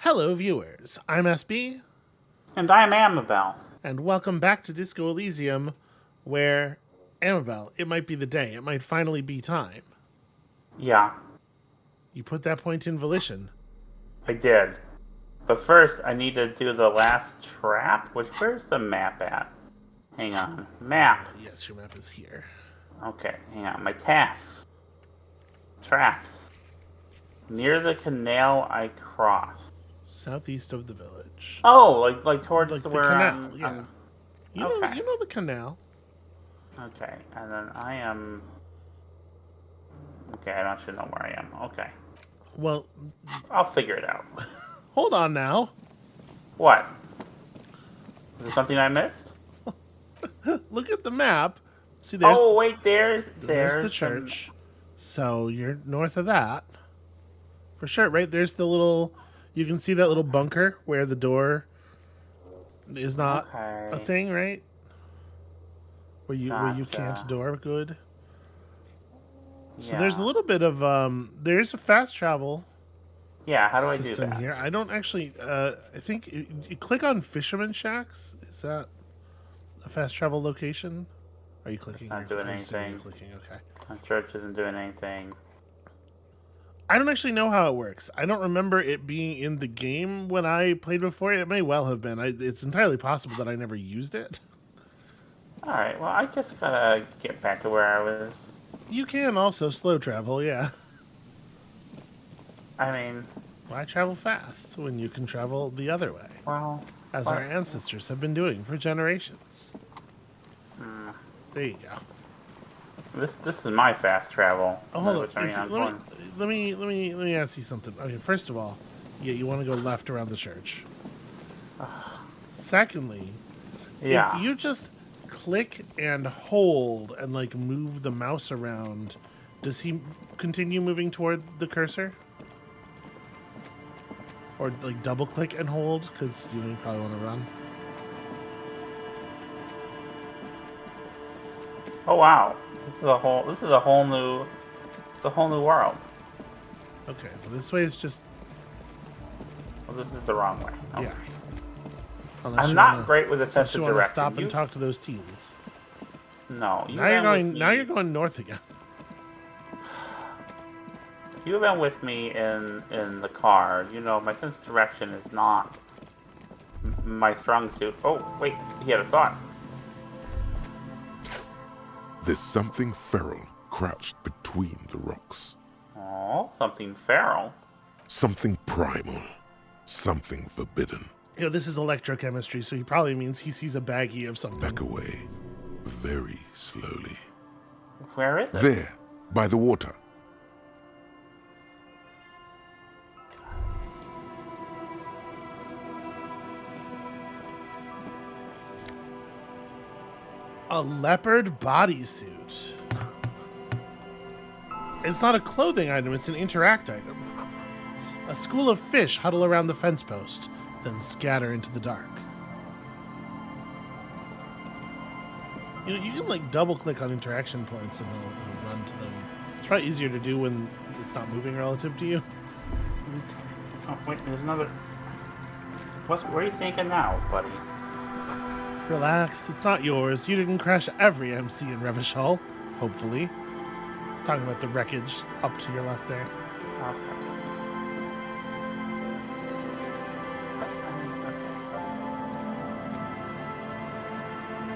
Hello, viewers. I'm SB, And I'm Amabel. and welcome back to Disco Elysium, where, Amabel, it might be the day. It might finally be time. Yeah, You put that point in volition. I did. But first, I need to do the last trap. Where's the map at? Hang on. Map. Yes, your map is here. Okay, hang on. My tasks. Traps. Near the canal I cross. Southeast of the village. Oh, like towards Like the where canal, yeah. Okay. You know the canal. Okay, and then I am... Okay, I don't actually know where I am. Okay. Well, I'll figure it out. hold on now. What? Is there something I missed? Look at the map. See, there's, Oh, wait, there's the church. So you're north of that. For sure, right? There's the little... You can see that little bunker where the door is not a thing, right? Where you can't door good. So there's a little bit of there's a fast travel Yeah, how do I do system that? here. I don't actually I think you click on Fisherman Shacks. Is that a fast travel location? Are you clicking? It's not doing anything. You're clicking, okay. My church isn't doing anything. I don't actually know how it works. I don't remember it being in the game when I played before. It may well have been. It's entirely possible that I never used it. Alright, well, I just gotta get back to where I was. You can also slow travel, yeah. I mean... Why travel fast when you can travel the other way? Well... As our ancestors have been doing for generations. There you go. This is my fast travel. Oh, hold on. Let me ask you something. Okay, first of all, you want to go left around the church. Secondly, yeah. if you just click and hold and like move the mouse around, does he continue moving toward the cursor? Or like double click and hold because you probably want to run. Oh wow, this is a whole new world. Okay, well this way is just Well, this is the wrong way. Okay. yeah. I'm not great with a sense of direction. Stop and talk to those teens. No, Now you're going north again. You've been with me in the car. You know, my sense of direction is not my strong suit. Oh, wait, he had a thought. There's something feral crouched between the rocks. Oh, something feral. Something primal. Something forbidden. You know, this is electrochemistry, so he probably means he sees a baggie of something. Back away. Very slowly. Where is it? There, by the water. A leopard bodysuit. It's not a clothing item, it's an interact item. A school of fish huddle around the fence post, then scatter into the dark. You can like double click on interaction points and they'll run to them. It's probably easier to do when it's not moving relative to you. Oh, wait, there's another... What are you thinking now, buddy? Relax, it's not yours. You didn't crash every MC in Revachol, hopefully. It's talking about the wreckage up to your left there. Okay.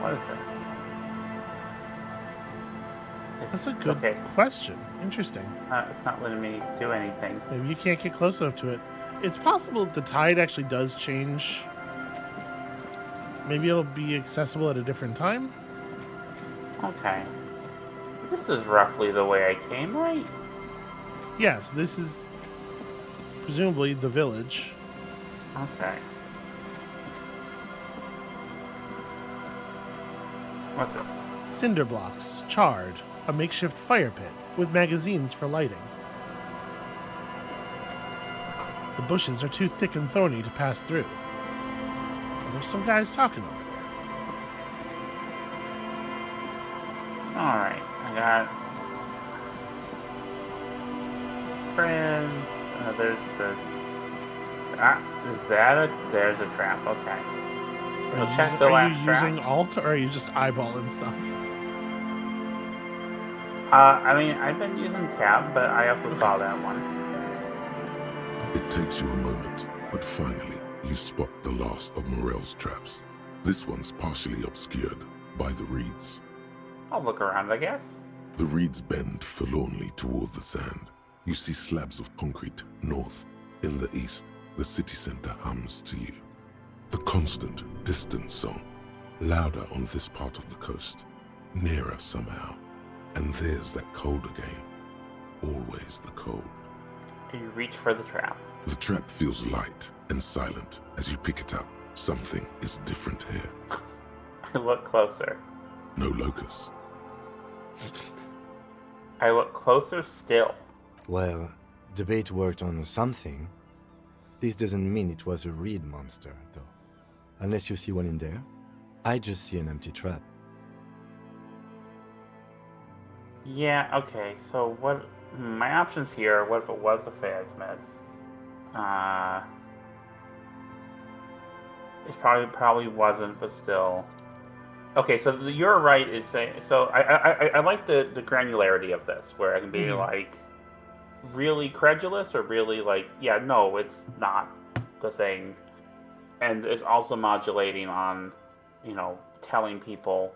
What is this? That's a good question. Interesting. It's not letting me do anything. Maybe you can't get close enough to it. It's possible that the tide actually does change. Maybe it'll be accessible at a different time? Okay. This is roughly the way I came, right? Yes, this is presumably the village. Okay. What's this? Cinder blocks, charred, a makeshift fire pit with magazines for lighting. The bushes are too thick and thorny to pass through. And there's some guys talking over there. Alright, I got friends. There's the Is that there's a trap. Okay. Are We'll you, check using, the are you last using trap. alt, or are you just eyeballing stuff? I mean, I've been using tab, but I also saw that one. It takes you a moment, but finally, you spot the last of Morel's traps. This one's partially obscured by the reeds. I'll look around, I guess. The reeds bend forlornly toward the sand. You see slabs of concrete north. In the east, the city center hums to you. The constant, distant song, louder on this part of the coast, nearer somehow. And there's that cold again. Always the cold. You reach for the trap. The trap feels light and silent as you pick it up. Something is different here. I look closer. No locusts. I look closer still. Well, the bait worked on something. This doesn't mean it was a reed monster, though. Unless you see one in there. I just see an empty trap. Yeah, okay, so what... My options here, what if it was a phasmid? It probably wasn't, but still. Okay, so you're right. Is saying so. I like the granularity of this, where I can be like really credulous or really like, yeah, no, it's not the thing, and it's also modulating on, telling people.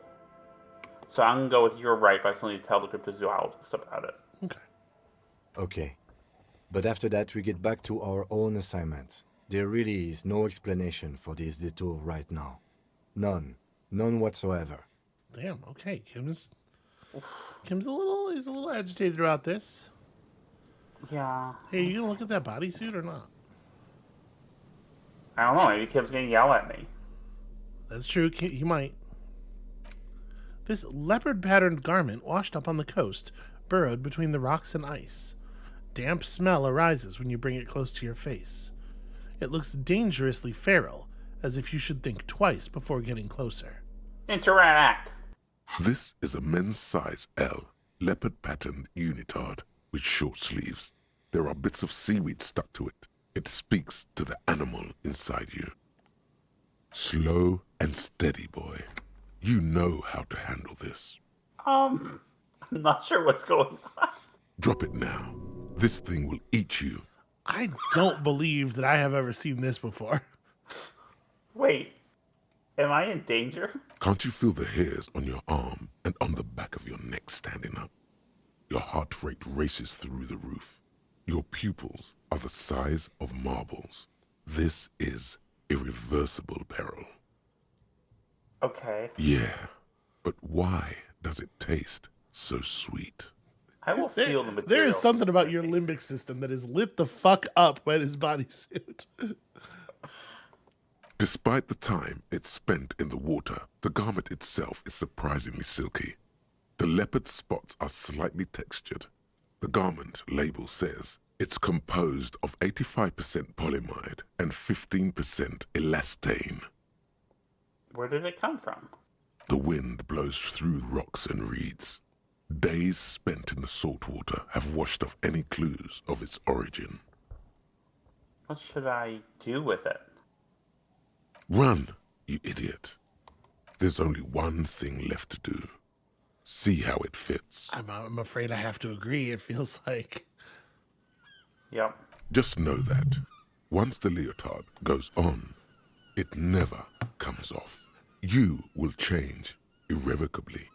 So I'm gonna go with you're right, but I still need to tell the cryptozoologist about it. Okay. Okay. But after that, we get back to our own assignments. There really is no explanation for this detour right now. None. None whatsoever. Damn. Okay. Kim's he's a little agitated about this. Yeah. Hey, you gonna look at that bodysuit or not? I don't know. Maybe Kim's gonna yell at me. That's true. He might. This leopard-patterned garment washed up on the coast, burrowed between the rocks and ice. Damp smell arises when you bring it close to your face. It looks dangerously feral, as if you should think twice before getting closer. Interact. This is a men's size L, leopard-patterned unitard with short sleeves. There are bits of seaweed stuck to it. It speaks to the animal inside you. Slow and steady, boy. You know how to handle this. I'm not sure what's going on. Drop it now. This thing will eat you. I don't believe that I have ever seen this before. Wait, am I in danger? Can't you feel the hairs on your arm and on the back of your neck standing up? Your heart rate races through the roof. Your pupils are the size of marbles. This is irreversible peril. Okay. Yeah, but why does it taste so sweet? I will feel the material. There is something about your limbic system that is lit the fuck up by his bodysuit. Despite the time it's spent in the water, the garment itself is surprisingly silky. The leopard spots are slightly textured. The garment label says it's composed of 85% polyamide and 15% elastane. Where did it come from? The wind blows through rocks and reeds. Days spent in the salt water have washed off any clues of its origin. What should I do with it? Run, you idiot. There's only one thing left to do. See how it fits. I'm afraid I have to agree. It feels like... Yep. Just know that once the leotard goes on, it never comes off. You will change irrevocably.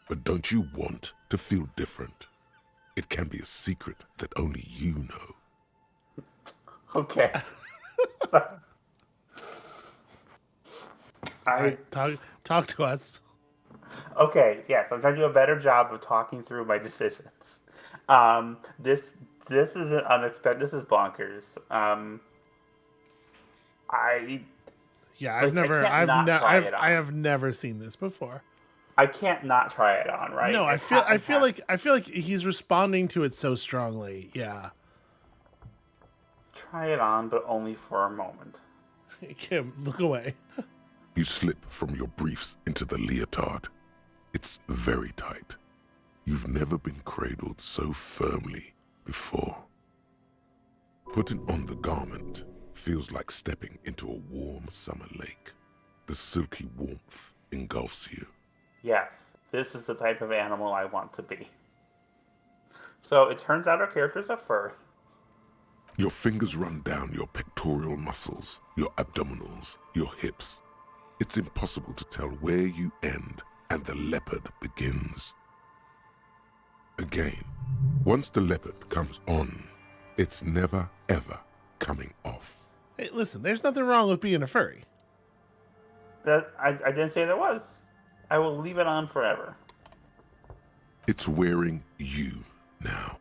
But don't you want to feel different? It can be a secret that only you know. Okay. Talk to us. Okay, yes, I'm trying to do a better job of talking through my decisions. This is an unexpected. This is bonkers. I have never seen this before. I can't not try it on, right? No, I feel like he's responding to it so strongly. Yeah. Try it on, but only for a moment. Kim, look away. You slip from your briefs into the leotard. It's very tight. You've never been cradled so firmly before. Putting on the garment feels like stepping into a warm summer lake. The silky warmth engulfs you. Yes, this is the type of animal I want to be. So it turns out our character's a furry. Your fingers run down your pectoral muscles, your abdominals, your hips. It's impossible to tell where you end and the leopard begins. Again, once the leopard comes on, it's never, ever coming off. Hey, listen, there's nothing wrong with being a furry. I didn't say there was. I will leave it on forever. It's wearing you now.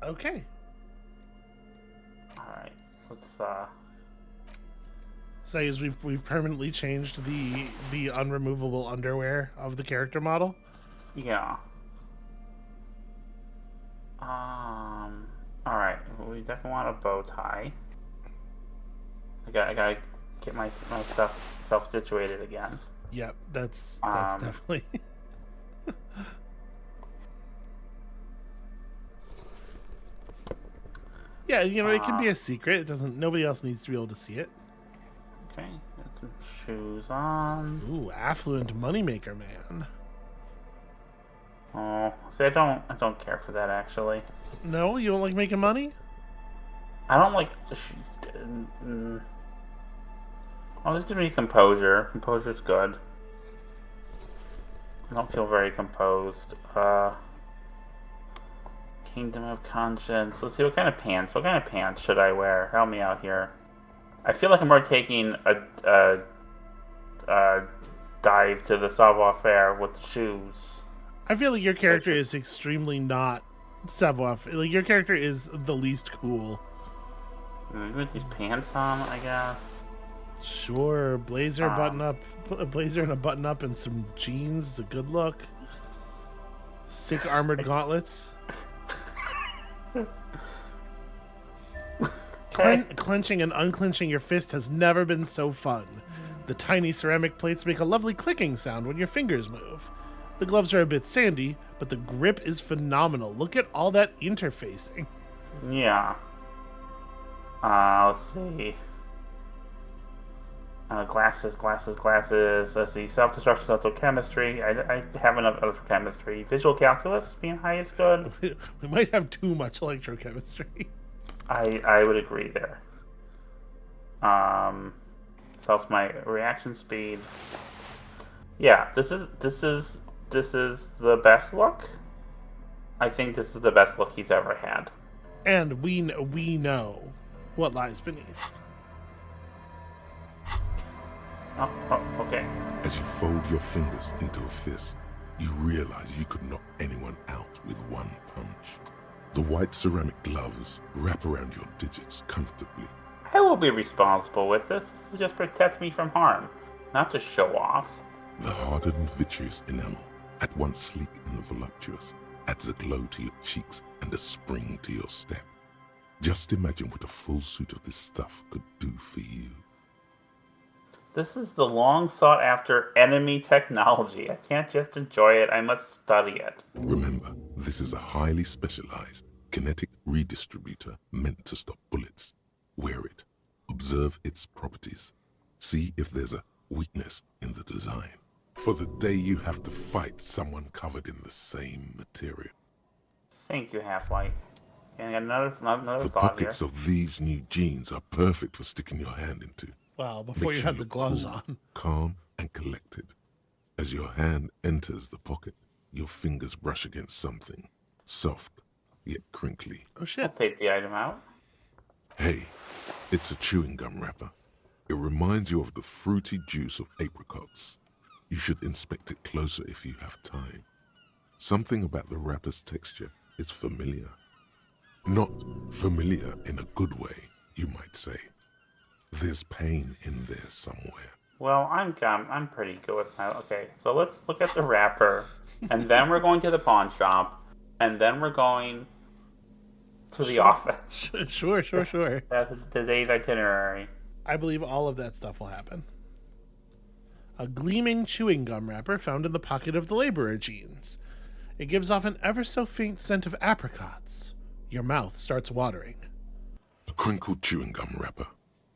Okay. Alright, let's So I guess we've permanently changed the unremovable underwear of the character model. yeah. Alright, we definitely want a bow tie. I gotta get my self situated again. Yep, that's Um, definitely. Yeah, it can be a secret. It doesn't. Nobody else needs to be able to see it. Okay, get some shoes on. Ooh, affluent moneymaker man. Oh, see, I don't care for that actually. No, you don't like making money? I don't like. Oh, this gives me composure. Composure's good. I don't feel very composed. Kingdom of Conscience. Let's see, what kind of pants? What kind of pants should I wear? Help me out here. I feel like I'm already taking a dive to the savoir-faire with the shoes. I feel like your character is extremely not savoir. Like your character is the least cool. With these pants on, I guess. Sure, blazer, button up, a blazer and a button up, and some jeans. It's a good look. Sick armored gauntlets. Clenching and unclenching your fist has never been so fun. The tiny ceramic plates make a lovely clicking sound when your fingers move. The gloves are a bit sandy, but the grip is phenomenal. Look at all that interfacing. Yeah. Let's see. Glasses. Let's see. Self-destruction, electrochemistry. I have enough electrochemistry. Visual calculus being high is good. We might have too much electrochemistry. I would agree there. So it's my reaction speed. Yeah, this is the best look. I think this is the best look he's ever had. And we know what lies beneath. Oh, okay. As you fold your fingers into a fist, you realize you could knock anyone out with one punch. The white ceramic gloves wrap around your digits comfortably. I will be responsible with this. This is just protect me from harm, not to show off. The hardened vitreous enamel, at once sleek and voluptuous, adds a glow to your cheeks and a spring to your step. Just imagine what a full suit of this stuff could do for you. This is the long sought after enemy technology. I can't just enjoy it, I must study it. Remember, this is a highly specialized kinetic redistributor meant to stop bullets. Wear it. Observe its properties. See if there's a weakness in the design. For the day you have to fight someone covered in the same material. Thank you, Half-Light. And another The thought pockets here. of these new jeans are perfect for sticking your hand into. Well, before Make you sure had the you're gloves cool, on. calm and collected. As your hand enters the pocket, your fingers brush against something soft yet crinkly. Oh I'll shit. take the item out. Hey, it's a chewing gum wrapper. It reminds you of the fruity juice of apricots. You should inspect it closer if you have time. Something about the wrapper's texture is familiar. Not familiar in a good way, you might say. There's pain in there somewhere. Well, I'm pretty good with my... Okay, so let's look at the wrapper. And then we're going to the pawn shop. And then we're going to the office. Sure. That's today's itinerary. I believe all of that stuff will happen. A gleaming chewing gum wrapper found in the pocket of the laborer jeans. It gives off an ever so faint scent of apricots. Your mouth starts watering. A crinkled chewing gum wrapper.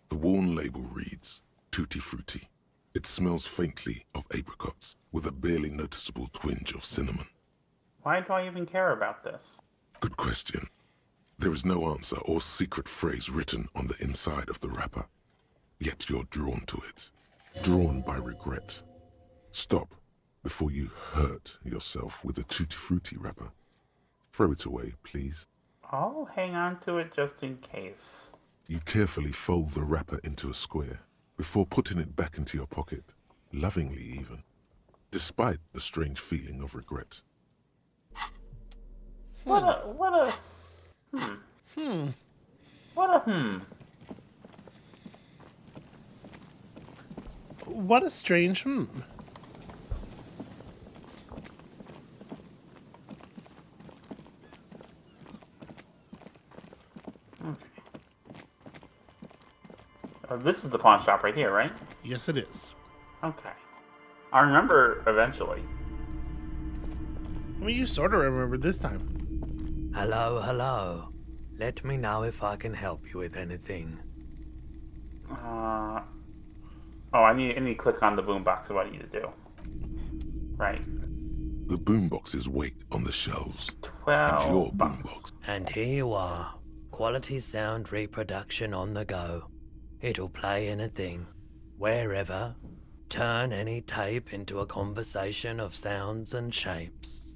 The worn label reads, Tutti Frutti. It smells faintly of apricots, with a barely noticeable twinge of cinnamon. Why do I even care about this? Good question. There is no answer or secret phrase written on the inside of the wrapper. Yet you're drawn to it. Drawn by regret. Stop before you hurt yourself with a Tutti Frutti wrapper. Throw it away, please. I'll hang on to it just in case. You carefully fold the wrapper into a square before putting it back into your pocket, lovingly even, despite the strange feeling of regret. What a What a strange This is the pawn shop right here, right? Yes, it is. Okay. I remember eventually. I mean, you sort of remembered this time. Hello, hello. Let me know if I can help you with anything. Oh, I need to click on the boombox. Is what I need to do. Right. The boomboxes wait on the shelves. 12 And your bucks. boombox. And here you are. Quality sound reproduction on the go. It'll play anything, wherever. Turn any tape into a conversation of sounds and shapes.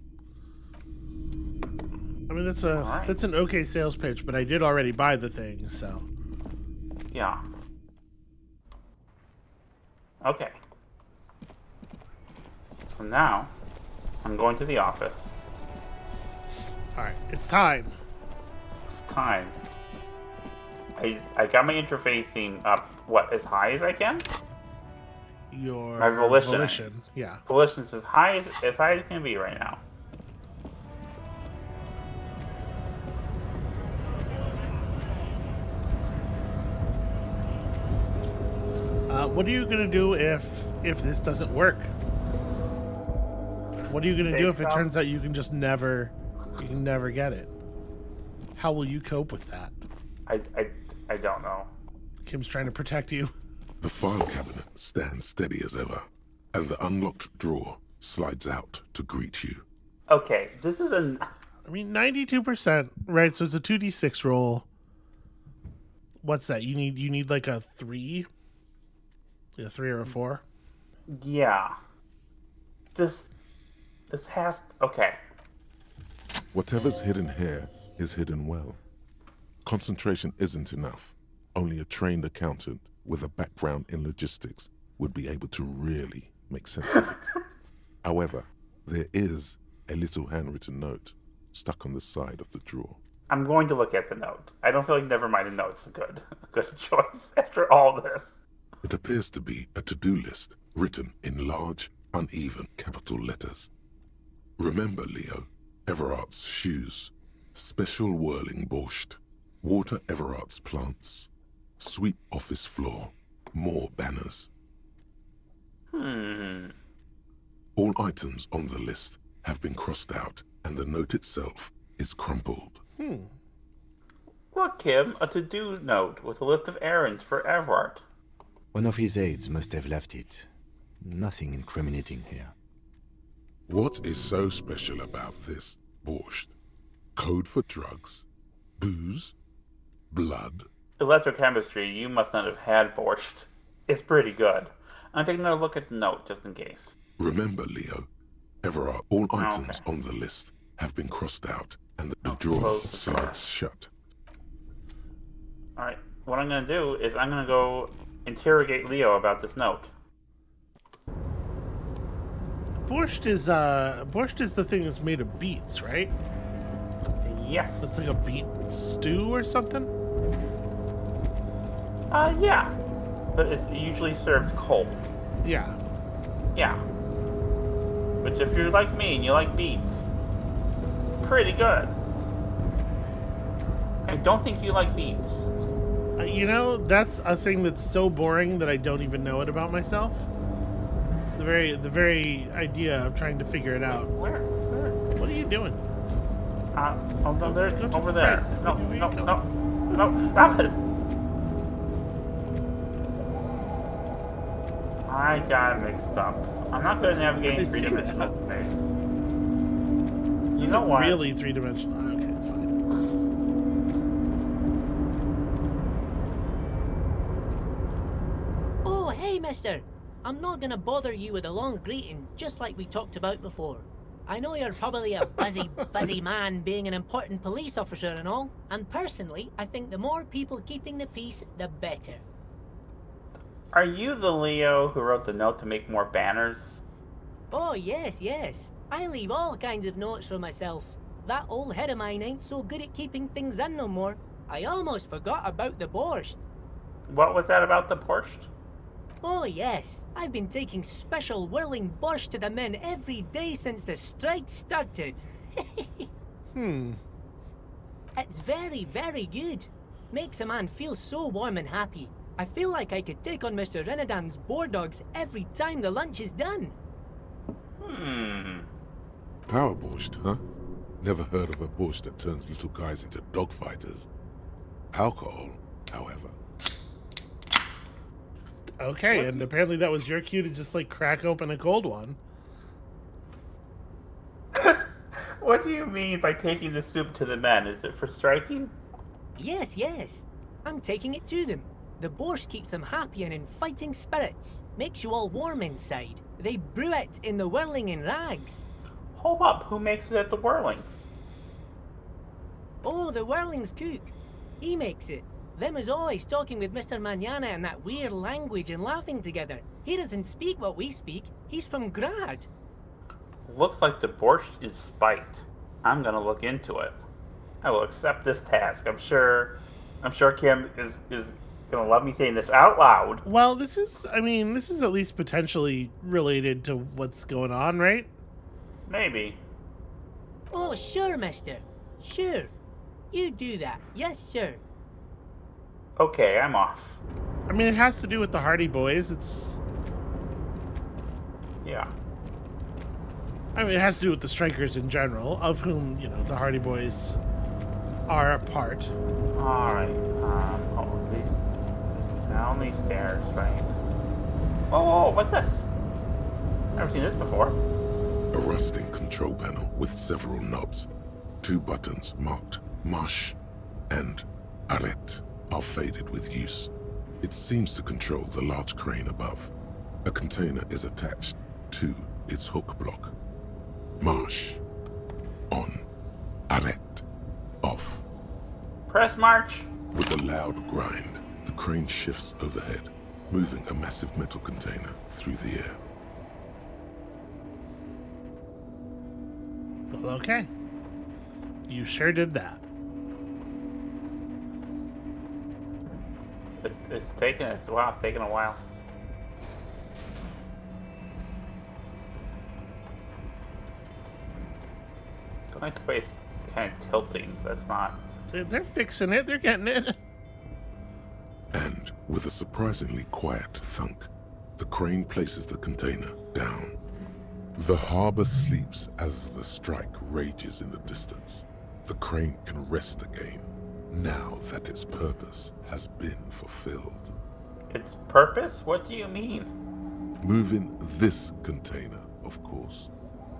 I mean, that's Alright. that's an okay sales pitch, but I did already buy the thing, so. Yeah. Okay. So now, I'm going to the office. All right, it's time. It's time. I got my interfacing up, what, as high as I can? Your My volition. Yeah. Volition's as high as it can be right now. What are you gonna do if this doesn't work? What are you gonna do if it Save turns out you can never get it? How will you cope with that? I don't know. Kim's trying to protect you. The file cabinet stands steady as ever, and the unlocked drawer slides out to greet you. Okay, this is an... I mean, 92%, right? So it's a 2d6 roll. What's that? You need like a 3? A 3 or a 4? Yeah. This has... Okay. Whatever's hidden here is hidden well. Concentration isn't enough. Only a trained accountant with a background in logistics would be able to really make sense of it. However, there is a little handwritten note stuck on the side of the drawer. I'm going to look at the note. I don't feel like never mind the note's a good choice after all this. It appears to be a to-do list written in large, uneven capital letters. Remember, Leo, Everart's shoes, special whirling borscht, water Everart's plants, sweep office floor, more banners. All items on the list have been crossed out, and the note itself is crumpled. Look, Kim, a to-do note with a list of errands for Everart. One of his aides must have left it. Nothing incriminating here. What is so special about this borscht? Code for drugs? Booze? Blood? Electrochemistry, you must not have had borscht. It's pretty good. I'm taking another look at the note just in case. Remember, Leo, Everart, all items okay. on the list have been crossed out, and the drawer close the drawer. slides shut. Alright, what I'm going to do is I'm going to go interrogate Leo about this note. Borscht is the thing that's made of beets, right? Yes. It's like a beet stew or something? Yeah. But it's usually served cold. Yeah. Yeah. Which if you're like me and you like beets, pretty good. I don't think you like beets. You know, that's a thing that's so boring that I don't even know it about myself. It's the very idea of trying to figure it out. Where? What are you doing? Oh no, there, Go to over the there. right. No, Where you no, going? no, no, stop it. I got mixed up. I'm not good at I navigating see three-dimensional that. space. This You isn't know what? really three-dimensional. Okay, it's fine. Oh, hey, mister. I'm not gonna bother you with a long greeting, just like we talked about before. I know you're probably a busy man being an important police officer and all, and personally, I think the more people keeping the peace, the better. Are you the Leo who wrote the note to make more banners? Oh, yes. I leave all kinds of notes for myself. That old head of mine ain't so good at keeping things in no more. I almost forgot about the borscht. What was that about the Porsche? Oh, yes. I've been taking special whirling borscht to the men every day since the strike started. It's very, very good. Makes a man feel so warm and happy. I feel like I could take on Mr. Renadan's boar dogs every time the lunch is done. Power borscht, huh? Never heard of a borscht that turns little guys into dogfighters. Alcohol, however. Okay, and apparently that was your cue to just like crack open a cold one. What do you mean by taking the soup to the men? Is it for striking? Yes. I'm taking it to them. The borscht keeps them happy and in fighting spirits. Makes you all warm inside. They brew it in the whirling in rags. Hold up, who makes it at the whirling? Oh, the whirling's cook. He makes it. Them is always talking with Mr. Manana in that weird language and laughing together. He doesn't speak what we speak. He's from Grad. Looks like the borscht is spiked. I'm gonna look into it. I will accept this task. I'm sure Kim is gonna love me saying this out loud. Well, this is at least potentially related to what's going on, right? Maybe. Oh, sure, mister. Sure. You do that. Yes, sir. Okay, I'm off. I mean, it has to do with the Hardy Boys. Yeah. It has to do with the Strikers in general, of whom, the Hardy Boys are a part. Alright, down these stairs, right? Whoa, what's this? Never seen this before. A rusting control panel with several knobs. 2 buttons marked Marsh and Arrête are faded with use. It seems to control the large crane above. A container is attached to its hook block. Marsh. On. Arrête. Off. Press march. With a loud grind, the crane shifts overhead, moving a massive metal container through the air. Well, okay. You sure did that. It's taking a while. The only place kind of tilting. That's not. They're fixing it. They're getting it. And with a surprisingly quiet thunk, the crane places the container down. The harbor sleeps as the strike rages in the distance. The crane can rest again, now that its purpose has been fulfilled. Its purpose? What do you mean? Moving this container, of course.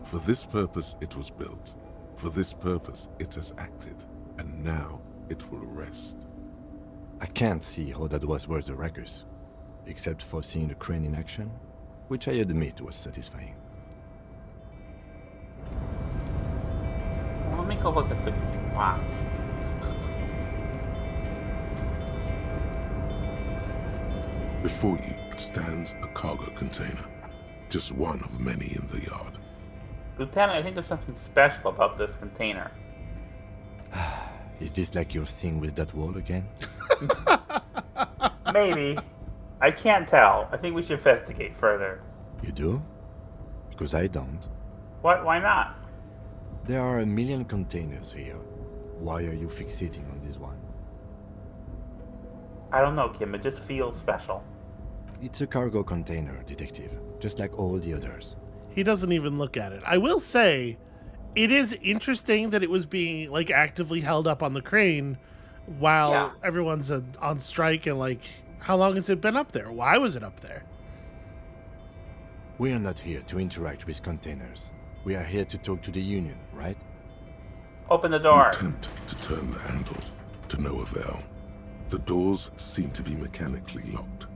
For this purpose it was built. For this purpose it has acted. And now it will rest. I can't see how that was worth the wreckers, except for seeing the crane in action, which I admit was satisfying. Well, let me go look at the box. Before you stands a cargo container, just one of many in the yard. Lieutenant, I think there's something special about this container. Is this like your thing with that wall again? Maybe. I can't tell. I think we should investigate further. You do? Because I don't. What? Why not? There are a million containers here. Why are you fixating on this one? I don't know, Kim. It just feels special. It's a cargo container, detective, just like all the others. He doesn't even look at it. I will say, It is interesting that it was being like actively held up on the crane while Yeah. everyone's on strike, and like, how long has it been up there? Why was it up there? We are not here to interact with containers. We are here to talk to the Union, right? Open the You door. attempt to turn the handle, to no avail. The doors seem to be mechanically locked.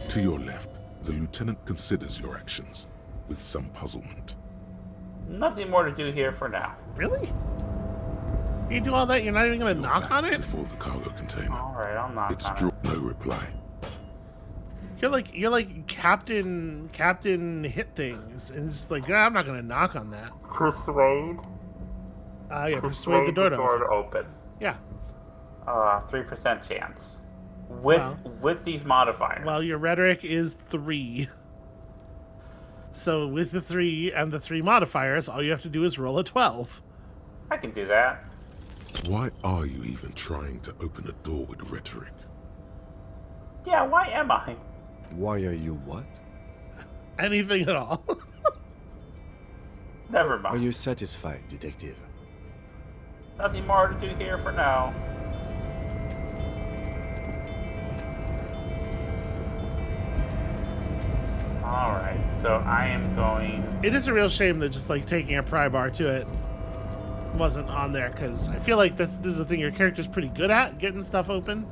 To your left, the lieutenant considers your actions with some puzzlement. Nothing more to do here for now. Really? You do all that, you're not even gonna You're knock back on it? before the cargo container. All right, I'll knock It's on it. no reply. You're like Captain hit things, and it's like, I'm not gonna knock on that. Persuade. Yeah, persuade the door to open. open. Yeah. 3% chance. With these modifiers. Well, your rhetoric is 3. So with the 3 and the 3 modifiers, all you have to do is roll a 12. I can do that. Why are you even trying to open a door with rhetoric? Yeah, why am I? Why are you what? Anything at all. Never Are mind. you satisfied, detective? Nothing more to do here for now. Alright, so I am going... It is a real shame that just like taking a pry bar to it wasn't on there, because I feel like this is the thing your character's pretty good at, getting stuff open,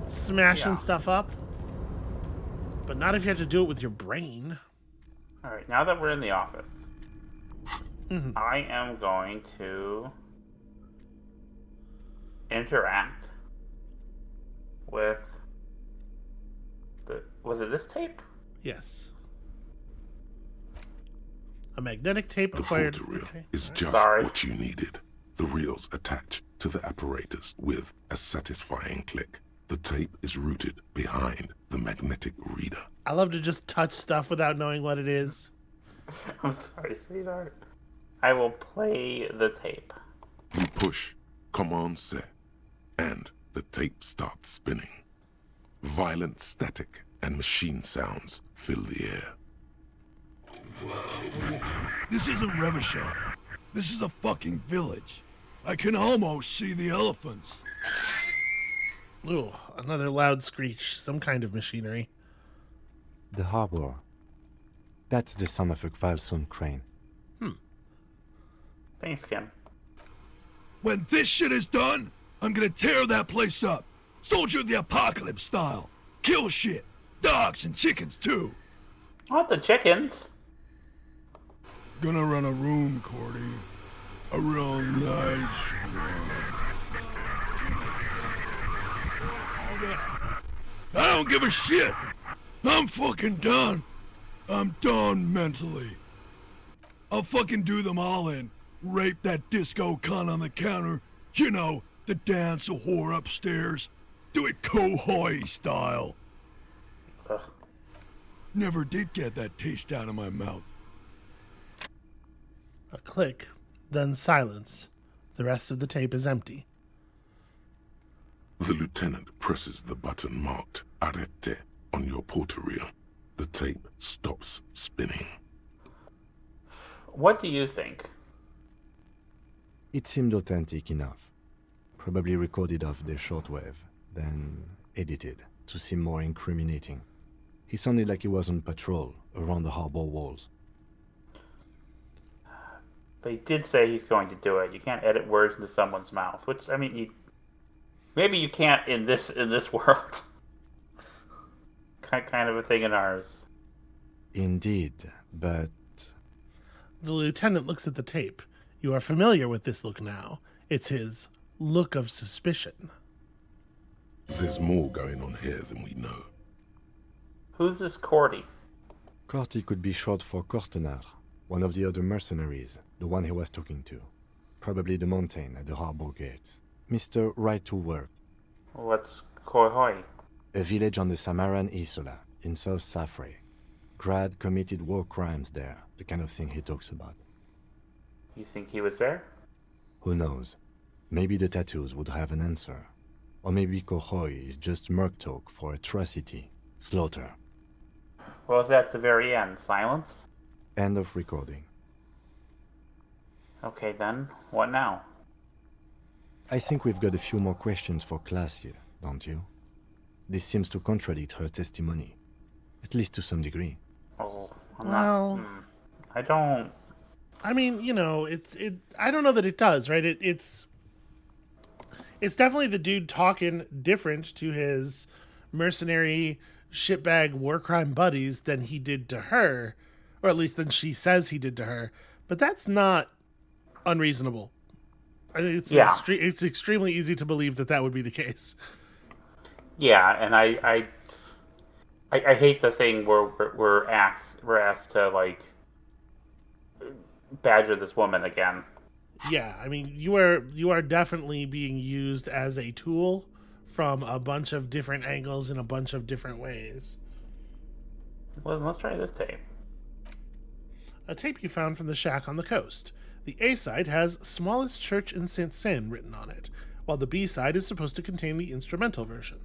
smashing Yeah. stuff up. But not if you have to do it with your brain. Alright, now that we're in the office, I am going to interact with the... Was it this tape? Yes. A magnetic tape The acquired. photo reel Okay. is just Sorry. what you needed. The reels attach to the apparatus with a satisfying click. The tape is rooted behind the magnetic reader. I love to just touch stuff without knowing what it is. I'm sorry, sweetheart. I will play the tape. You push Command C, and the tape starts spinning. Violent static and machine sounds fill the air. This isn't Revachol. This is a fucking village. I can almost see the elephants. Ooh, another loud screech. Some kind of machinery. The harbor. That's the sound of a Kvalson crane. Thanks, Kim. When this shit is done, I'm gonna tear that place up. Soldier of the apocalypse style. Kill shit. Dogs and chickens too. Not the chickens. Gonna run a room, Cordy. A real nice room. I don't give a shit. I'm fucking done. I'm done mentally. I'll fucking do them all in. Rape that disco cunt on the counter. You know, the dance a whore upstairs. Do it Kohoi style. Ugh. Never did get that taste out of my mouth. A click, then silence. The rest of the tape is empty. The lieutenant presses the button marked Arrête on your porter reel. The tape stops spinning. What do you think? It seemed authentic enough. Probably recorded off the shortwave, then edited to seem more incriminating. He sounded like he was on patrol around the harbor walls. But he did say he's going to do it. You can't edit words into someone's mouth, which I mean, maybe you can't in this world. Kind of a thing in ours. Indeed, but The lieutenant looks at the tape. You are familiar with this look now. It's his look of suspicion. There's more going on here than we know. Who's this Cordy? Corty could be short for Cortenard, one of the other mercenaries, the one he was talking to. Probably the mountain at the harbor gates. Mr. Right to Work, What's Kohoi? a village on the Samaran Isola, in South Safre. Grad committed war crimes there, the kind of thing he talks about. You think he was there? Who knows? Maybe the tattoos would have an answer. Or maybe Kohoi is just merc talk for atrocity, slaughter. What was that at the very end? Silence? End of recording. Okay, then. What now? I think we've got a few more questions for class here, don't you? This seems to contradict her testimony, at least to some degree. Oh, I'm Well, not... I don't... I mean, I don't know that it does, right? It's definitely the dude talking different to his mercenary shitbag war crime buddies than he did to her, or at least than she says he did to her. But that's not unreasonable. Yeah. It's extremely easy to believe that that would be the case. Yeah, and I hate the thing where we're asked to, like, badger this woman again. Yeah, I mean, you are definitely being used as a tool from a bunch of different angles in a bunch of different ways. Well, let's try this tape. A tape you found from the shack on the coast. The A side has Smallest Church in Saint Sain written on it, while the B side is supposed to contain the instrumental version.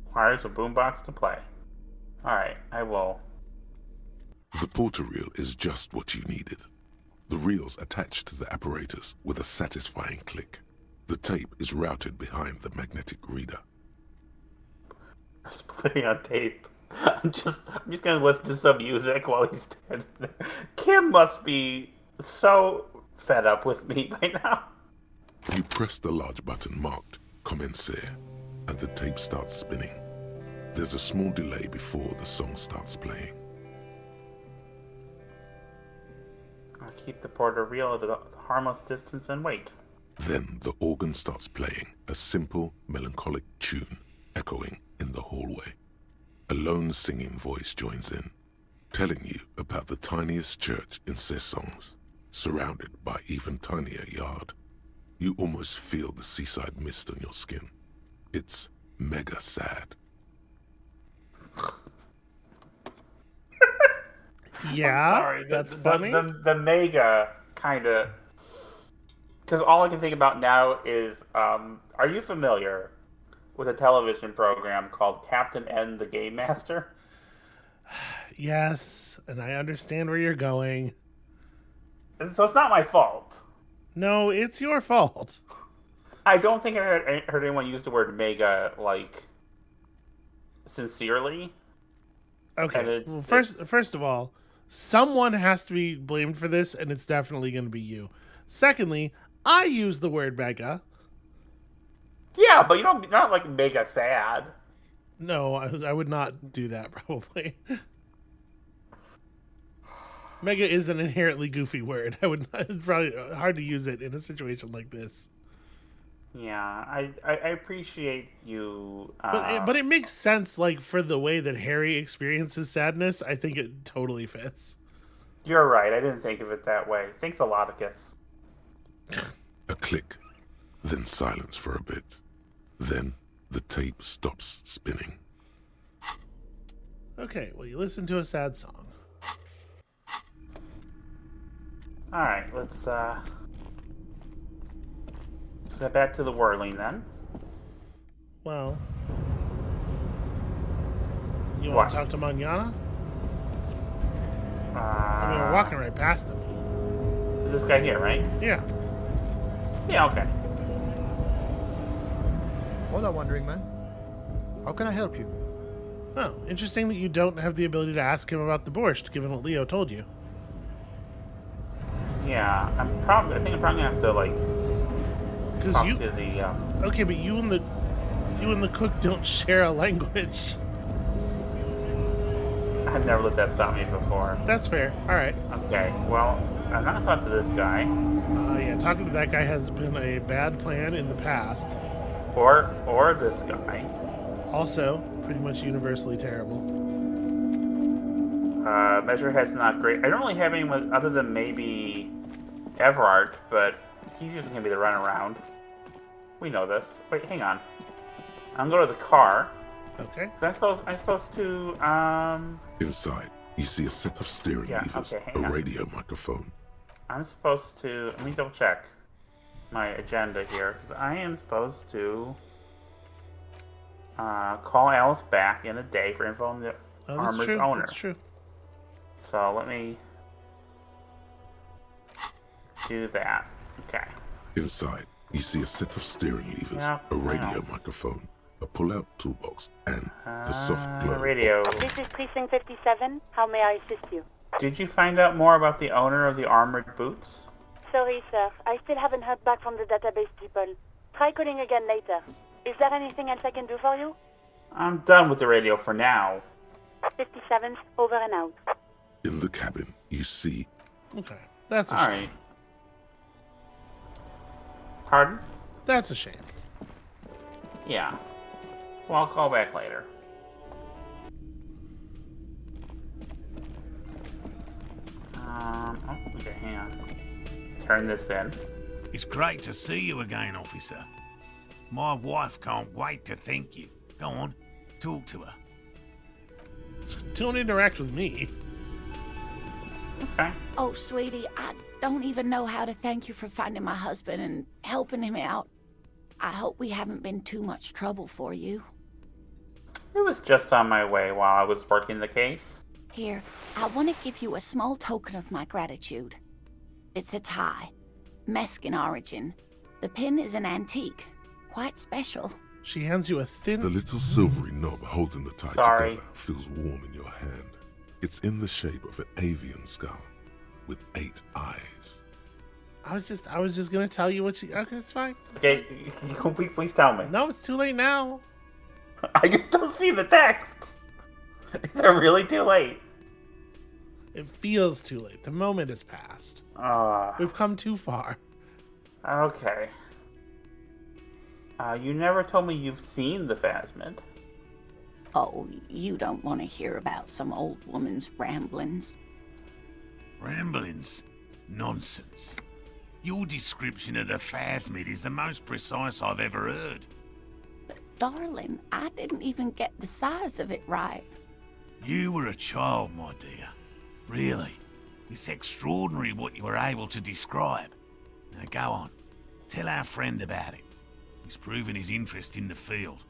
Requires a boombox to play. Alright, I will. The porter reel is just what you needed. The reel's attached to the apparatus with a satisfying click. The tape is routed behind the magnetic reader. Just playing on tape. I'm just gonna listen to some music while he's standing there. Kim must be so fed up with me by now. You press the large button marked Commencer, and the tape starts spinning. There's a small delay before the song starts playing. I'll keep the porter reel at a harmless distance and wait. Then the organ starts playing a simple, melancholic tune echoing in the hallway. A lone singing voice joins in, telling you about the tiniest church in Cessons, surrounded by even tinier yard. You almost feel the seaside mist on your skin. It's mega sad. Yeah, Sorry, that's funny. The mega kind of... Because all I can think about now is, are you familiar with a television program called Captain N the Game Master? Yes, and I understand where you're going. So it's not my fault. No, it's your fault. I don't think I heard anyone use the word mega, like, sincerely. Okay, well, first of all, someone has to be blamed for this, and it's definitely going to be you. Secondly, I use the word mega. Yeah, but you're not like mega sad. No, I would not do that, probably. Mega is an inherently goofy word. It's probably hard to use it in a situation like this. Yeah, I appreciate you. But it makes sense, like, for the way that Harry experiences sadness. I think it totally fits. You're right. I didn't think of it that way. Thanks a lot, Atticus. A click, then silence for a bit. Then the tape stops spinning. Okay, well, you listen to a sad song. All right, let's get back to the whirling then. Well, you What? want to talk to Manana? I mean, we're walking right past him. Is this guy here, right? Yeah. Yeah, okay. Hola, Wandering Man. How can I help you? Oh, interesting that you don't have the ability to ask him about the borscht, given what Leo told you. Yeah, I think I'm probably gonna have to like Because talk you to the. okay, but you and the cook don't share a language. I've never let that stop me before. That's fair. All right. Okay, well, I'm gonna talk to this guy, Yeah, talking to that guy has been a bad plan in the past. or this guy. Also, pretty much universally terrible. Measurehead's not great. I don't really have anyone other than maybe Everard, but he's just gonna be the runaround. We know this. Wait, hang on. I'm gonna go to the car. Okay. So I'm supposed to Inside, you see a set of steering Yeah, levers, okay, a hang on. radio microphone. I'm supposed to let me double check my agenda here because I am supposed to call Alice back in a day for info on the Oh, that's armor's true. owner. That's true. So let me do that. Okay. Inside, you see a set of steering levers, Yeah, a I radio know. microphone, a pull-out toolbox, and the soft glow. Radio. This is Precinct 57. How may I assist you? Did you find out more about the owner of the armored boots? Sorry, sir. I still haven't heard back from the database people. Try calling again later. Is there anything else I can do for you? I'm done with the radio for now. 57's over and out. In the cabin, you see Okay, that's a All shame. right. Pardon? That's a shame. Yeah. Well, I'll call back later. Okay, hang on. Turn this in. It's great to see you again, officer. My wife can't wait to thank you. Go on, talk to her. Don't interact with me. Okay. Oh, sweetie, I don't even know how to thank you for finding my husband and helping him out. I hope we haven't been too much trouble for you. It was just on my way while I was working the case. Here, I want to give you a small token of my gratitude. It's a tie. Mexican origin. The pin is an antique. Quite special. She hands you a the thin... little silvery knob holding the tie Sorry. together feels warm in your hand. It's in the shape of an avian skull with 8 eyes. I was just gonna tell you what she... Okay, it's fine. Okay, please tell me. No, it's too late now. I just don't see the text. Is it really too late? It feels too late. The moment has passed. Uh, We've come too far. okay. You never told me you've seen the Phasmid. Oh, you don't want to hear about some old woman's ramblings. Ramblings? Nonsense. Your description of the Phasmid is the most precise I've ever heard. Darling, I didn't even get the size of it right. You were a child, my dear. Really. It's extraordinary what you were able to describe. Now go on. Tell our friend about it. He's proven his interest in the field.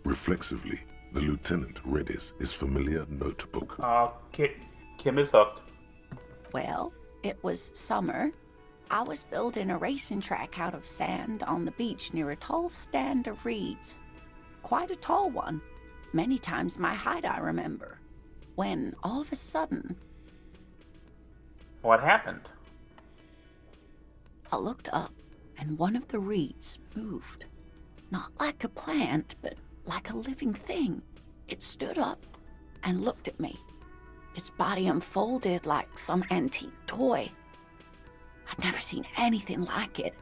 Reflexively, the lieutenant readies his familiar notebook. Kim is hooked. Well, it was summer. I was building a racing track out of sand on the beach near a tall stand of reeds. Quite a tall one. Many times my height, I remember. When, all of a sudden, What happened? I looked up, and one of the reeds moved. Not like a plant, but like a living thing. It stood up and looked at me. Its body unfolded like some antique toy. I'd never seen anything like it.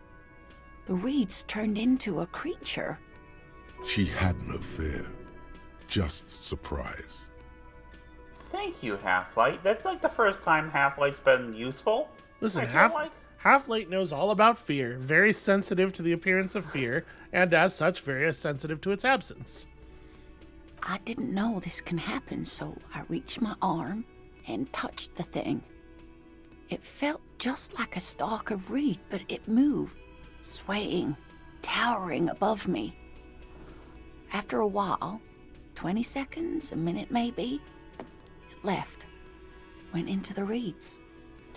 The reeds turned into a creature. She had no fear, just surprise. Thank you, Half-Light. That's like the first time Half-Light's been useful. Listen, I feel like. Half-Light knows all about fear, very sensitive to the appearance of fear, and as such, very sensitive to its absence. I didn't know this can happen, so I reached my arm and touched the thing. It felt just like a stalk of reed, but it moved, swaying, towering above me. After a while, 20 seconds, a minute maybe, it left, went into the reeds.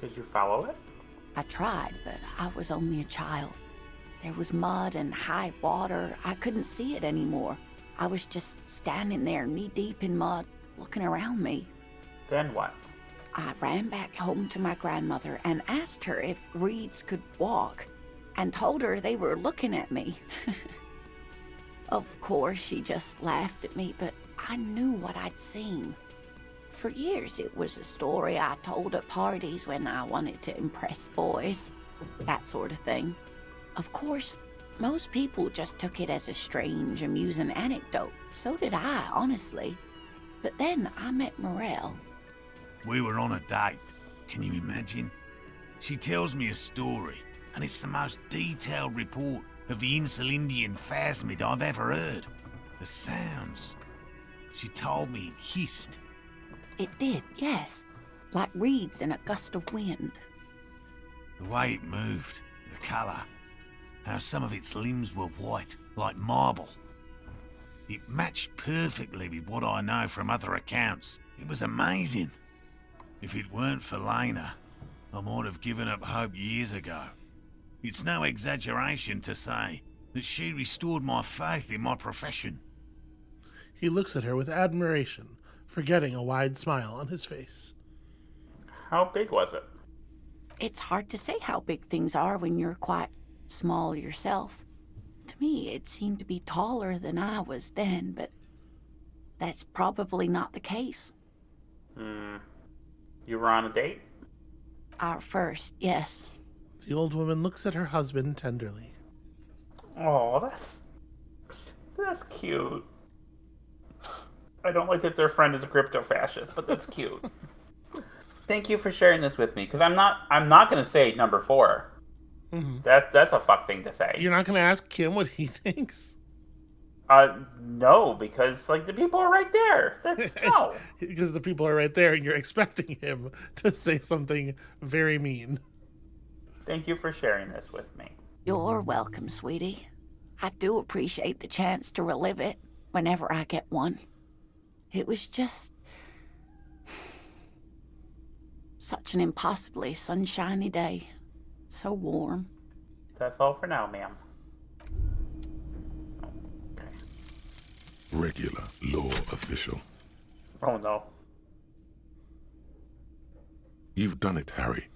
Did you follow it? I tried, but I was only a child. There was mud and high water. I couldn't see it anymore. I was just standing there knee-deep in mud, looking around me. Then what? I ran back home to my grandmother and asked her if reeds could walk, and told her they were looking at me. Of course, she just laughed at me, but I knew what I'd seen. For years, it was a story I told at parties when I wanted to impress boys. That sort of thing. Of course, most people just took it as a strange, amusing anecdote. So did I, honestly. But then I met Morel. We were on a date. Can you imagine? She tells me a story, and it's the most detailed report of the Insulindian Phasmid I've ever heard. The sounds. She told me it hissed. It did, yes. Like reeds in a gust of wind. The way it moved, the colour, how some of its limbs were white, like marble. It matched perfectly with what I know from other accounts. It was amazing. If it weren't for Lena, I might have given up hope years ago. It's no exaggeration to say that she restored my faith in my profession. He looks at her with admiration, forgetting a wide smile on his face. How big was it? It's hard to say how big things are when you're quite small yourself. To me, it seemed to be taller than I was then, but that's probably not the case. You were on a date? Our first, yes. The old woman looks at her husband tenderly. Oh, that's cute. I don't like that their friend is a crypto-fascist, but that's cute. Thank you for sharing this with me, because I'm not going to say number 4. Mm-hmm. That's a fuck thing to say. You're not going to ask Kim what he thinks? No, because like the people are right there. That's no. Because the people are right there, and you're expecting him to say something very mean. Thank you for sharing this with me. You're welcome, sweetie. I do appreciate the chance to relive it whenever I get one. It was just such an impossibly sunshiny day. So warm. That's all for now, ma'am. Regular law official. Oh no. You've done it, Harry.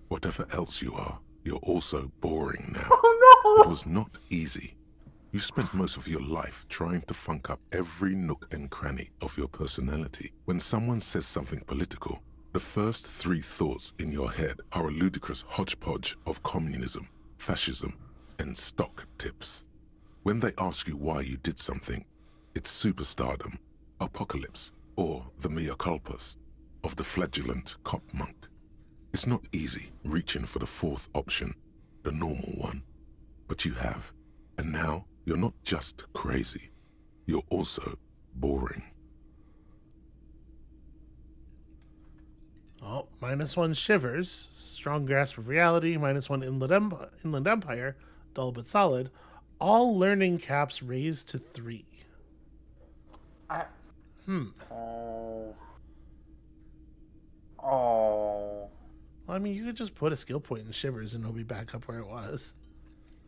Whatever else you are, you're also boring now. Oh It no! was not easy. You spent most of your life trying to funk up every nook and cranny of your personality. When someone says something political, the first 3 thoughts in your head are a ludicrous hodgepodge of communism, fascism, and stock tips. When they ask you why you did something, it's superstardom, apocalypse, or the mea culpas of the flagellant cop monk. It's not easy reaching for the 4th option, the normal one. But you have. And now, you're not just crazy. You're also boring. Oh, -1 Shivers, Strong Grasp of Reality, -1 Inland Empire, Dull but Solid. All learning caps raised to 3. Oh. Well, I mean, you could just put a skill point in Shivers and it'll be back up where it was.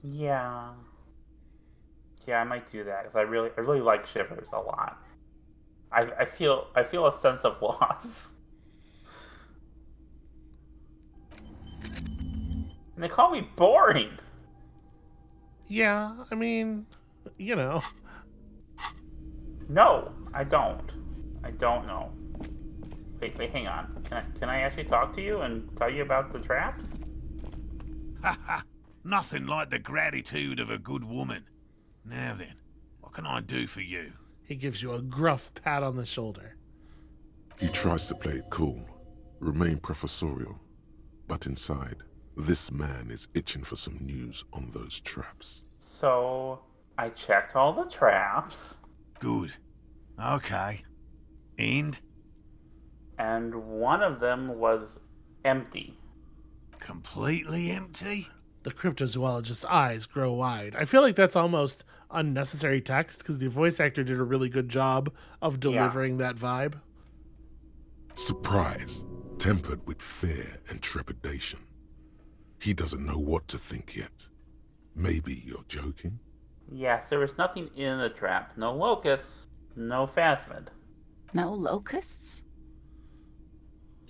Yeah. Yeah, I might do that because I really like Shivers a lot. I feel a sense of loss. And they call me boring. Yeah, I mean, you know. No, I don't. I don't know. Wait, hang on. Can I actually talk to you and tell you about the traps? Ha ha! Nothing like the gratitude of a good woman. Now then, what can I do for you? He gives you a gruff pat on the shoulder. He tries to play it cool, remain professorial, but inside, this man is itching for some news on those traps. So, I checked all the traps. Good. Okay. And one of them was empty. completely empty? The cryptozoologist's eyes grow wide. I feel like that's almost unnecessary text because the voice actor did a really good job of delivering that vibe. Surprise, tempered with fear and trepidation. He doesn't know what to think yet. Maybe you're joking? Yes, there was nothing in the trap. No locusts, no phasmid. No locusts?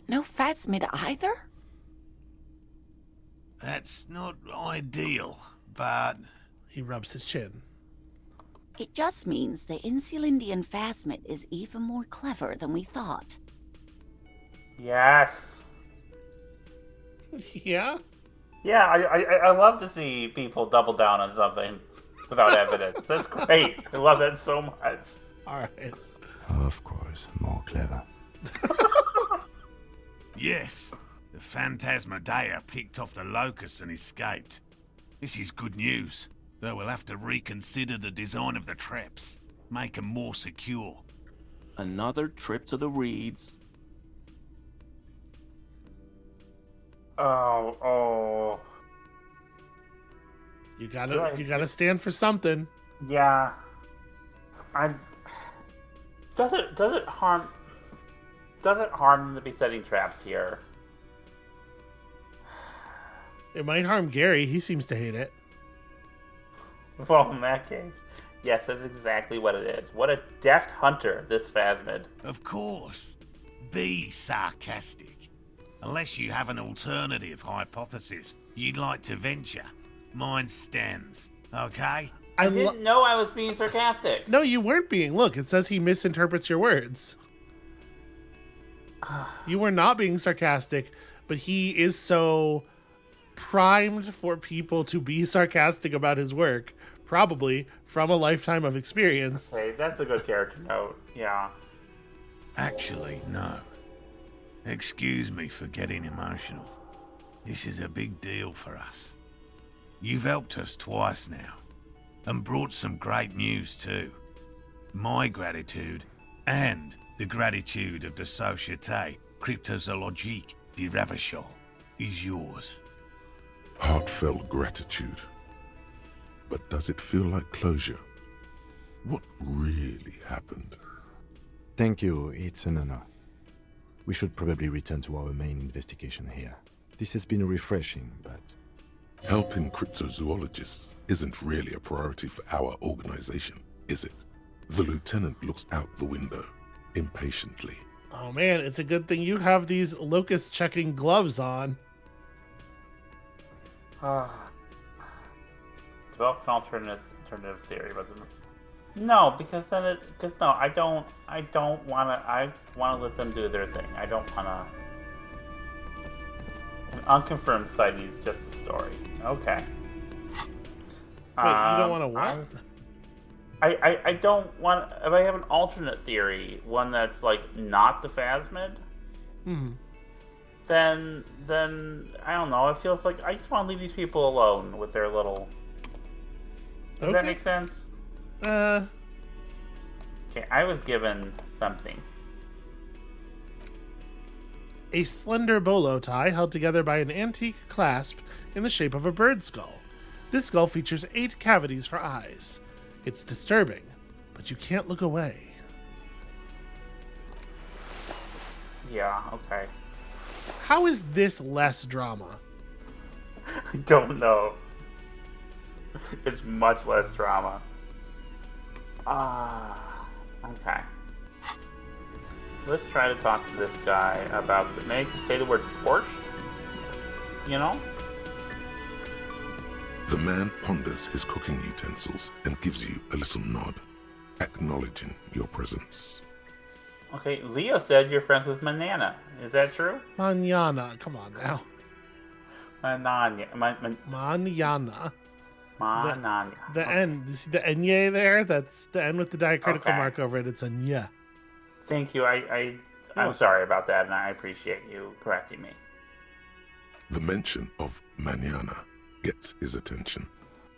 No phasmid either? That's not ideal, but... He rubs his chin. It just means the Insulindian phasmid is even more clever than we thought. Yes. Yeah? Yeah, I love to see people double down on something without evidence. That's great. I love that so much. All right. Of course, more clever. Yes, the Phantasmadeia picked off the locust and escaped. This is good news, though we'll have to reconsider the design of the traps, make them more secure. Another trip to the reeds. Oh. You gotta stand for something. Yeah. Does it harm them to be setting traps here? It might harm Gary. He seems to hate it. Well, in that case, yes, that's exactly what it is. What a deft hunter, this Phasmid. Of course. Be sarcastic. Unless you have an alternative hypothesis you'd like to venture, mine stands, okay? I didn't know I was being sarcastic. No, you weren't being. Look, it says he misinterprets your words. You were not being sarcastic, but he is so primed for people to be sarcastic about his work, probably from a lifetime of experience. Okay, that's a good character note. Yeah. Actually, no. Excuse me for getting emotional. This is a big deal for us. You've helped us twice now, and brought some great news too. My gratitude, and the gratitude of the Société Cryptozoologique de Revachol, is yours. Heartfelt gratitude. But does it feel like closure? What really happened? Thank you, it's an honor. We should probably return to our main investigation here. This has been refreshing, but... Helping cryptozoologists isn't really a priority for our organization, is it? The lieutenant looks out the window, impatiently. Oh man, it's a good thing you have these locust-checking gloves on. Develop an alternative theory about them. No, because I don't wanna. I wanna let them do their thing. I don't wanna. An unconfirmed sighting is just a story. Okay. Wait, you don't want to what? I don't want. If I have an alternate theory, one that's like not the Phasmid, then I don't know. It feels like I just want to leave these people alone with their little. Does that make sense? Okay, I was given something. A slender bolo tie held together by an antique clasp in the shape of a bird skull. This skull features 8 cavities for eyes. It's disturbing, but you can't look away. Yeah, okay. How is this less drama? I don't know. It's much less drama. Okay. Let's try to talk to this guy about maybe to say the word borscht? You know? The man ponders his cooking utensils and gives you a little nod, acknowledging your presence. Okay, Leo said you're friends with Manana. Is that true? Manana, come on now. Manana. Manana. Manana. The N. You see the Enye there? That's the N with the diacritical mark over it. It's a Nya. Thank you. I'm sorry about that, and I appreciate you correcting me. The mention of Manana gets his attention.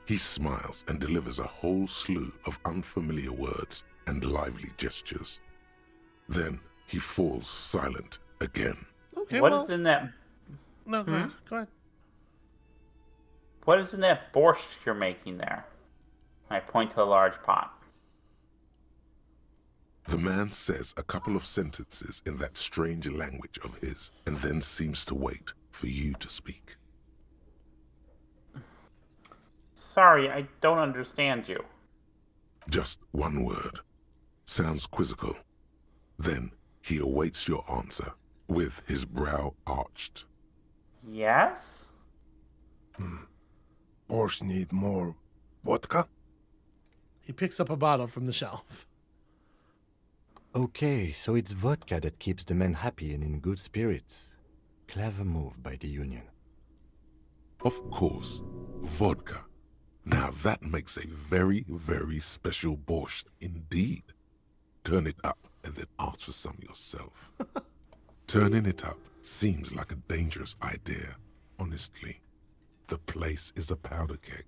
He smiles and delivers a whole slew of unfamiliar words and lively gestures. Then he falls silent again. Okay, What is in that? No, go ahead. Go ahead. What is in that borscht you're making there? I point to a large pot. The man says a couple of sentences in that strange language of his, and then seems to wait for you to speak. Sorry, I don't understand you. Just one word. Sounds quizzical. Then he awaits your answer, with his brow arched. Yes? Borscht need more vodka? He picks up a bottle from the shelf. Okay, so it's vodka that keeps the men happy and in good spirits. Clever move by the Union. Of course, vodka. Now that makes a very, very special borscht indeed. Turn it up and then ask for some yourself. Turning it up seems like a dangerous idea, honestly. The place is a powder keg.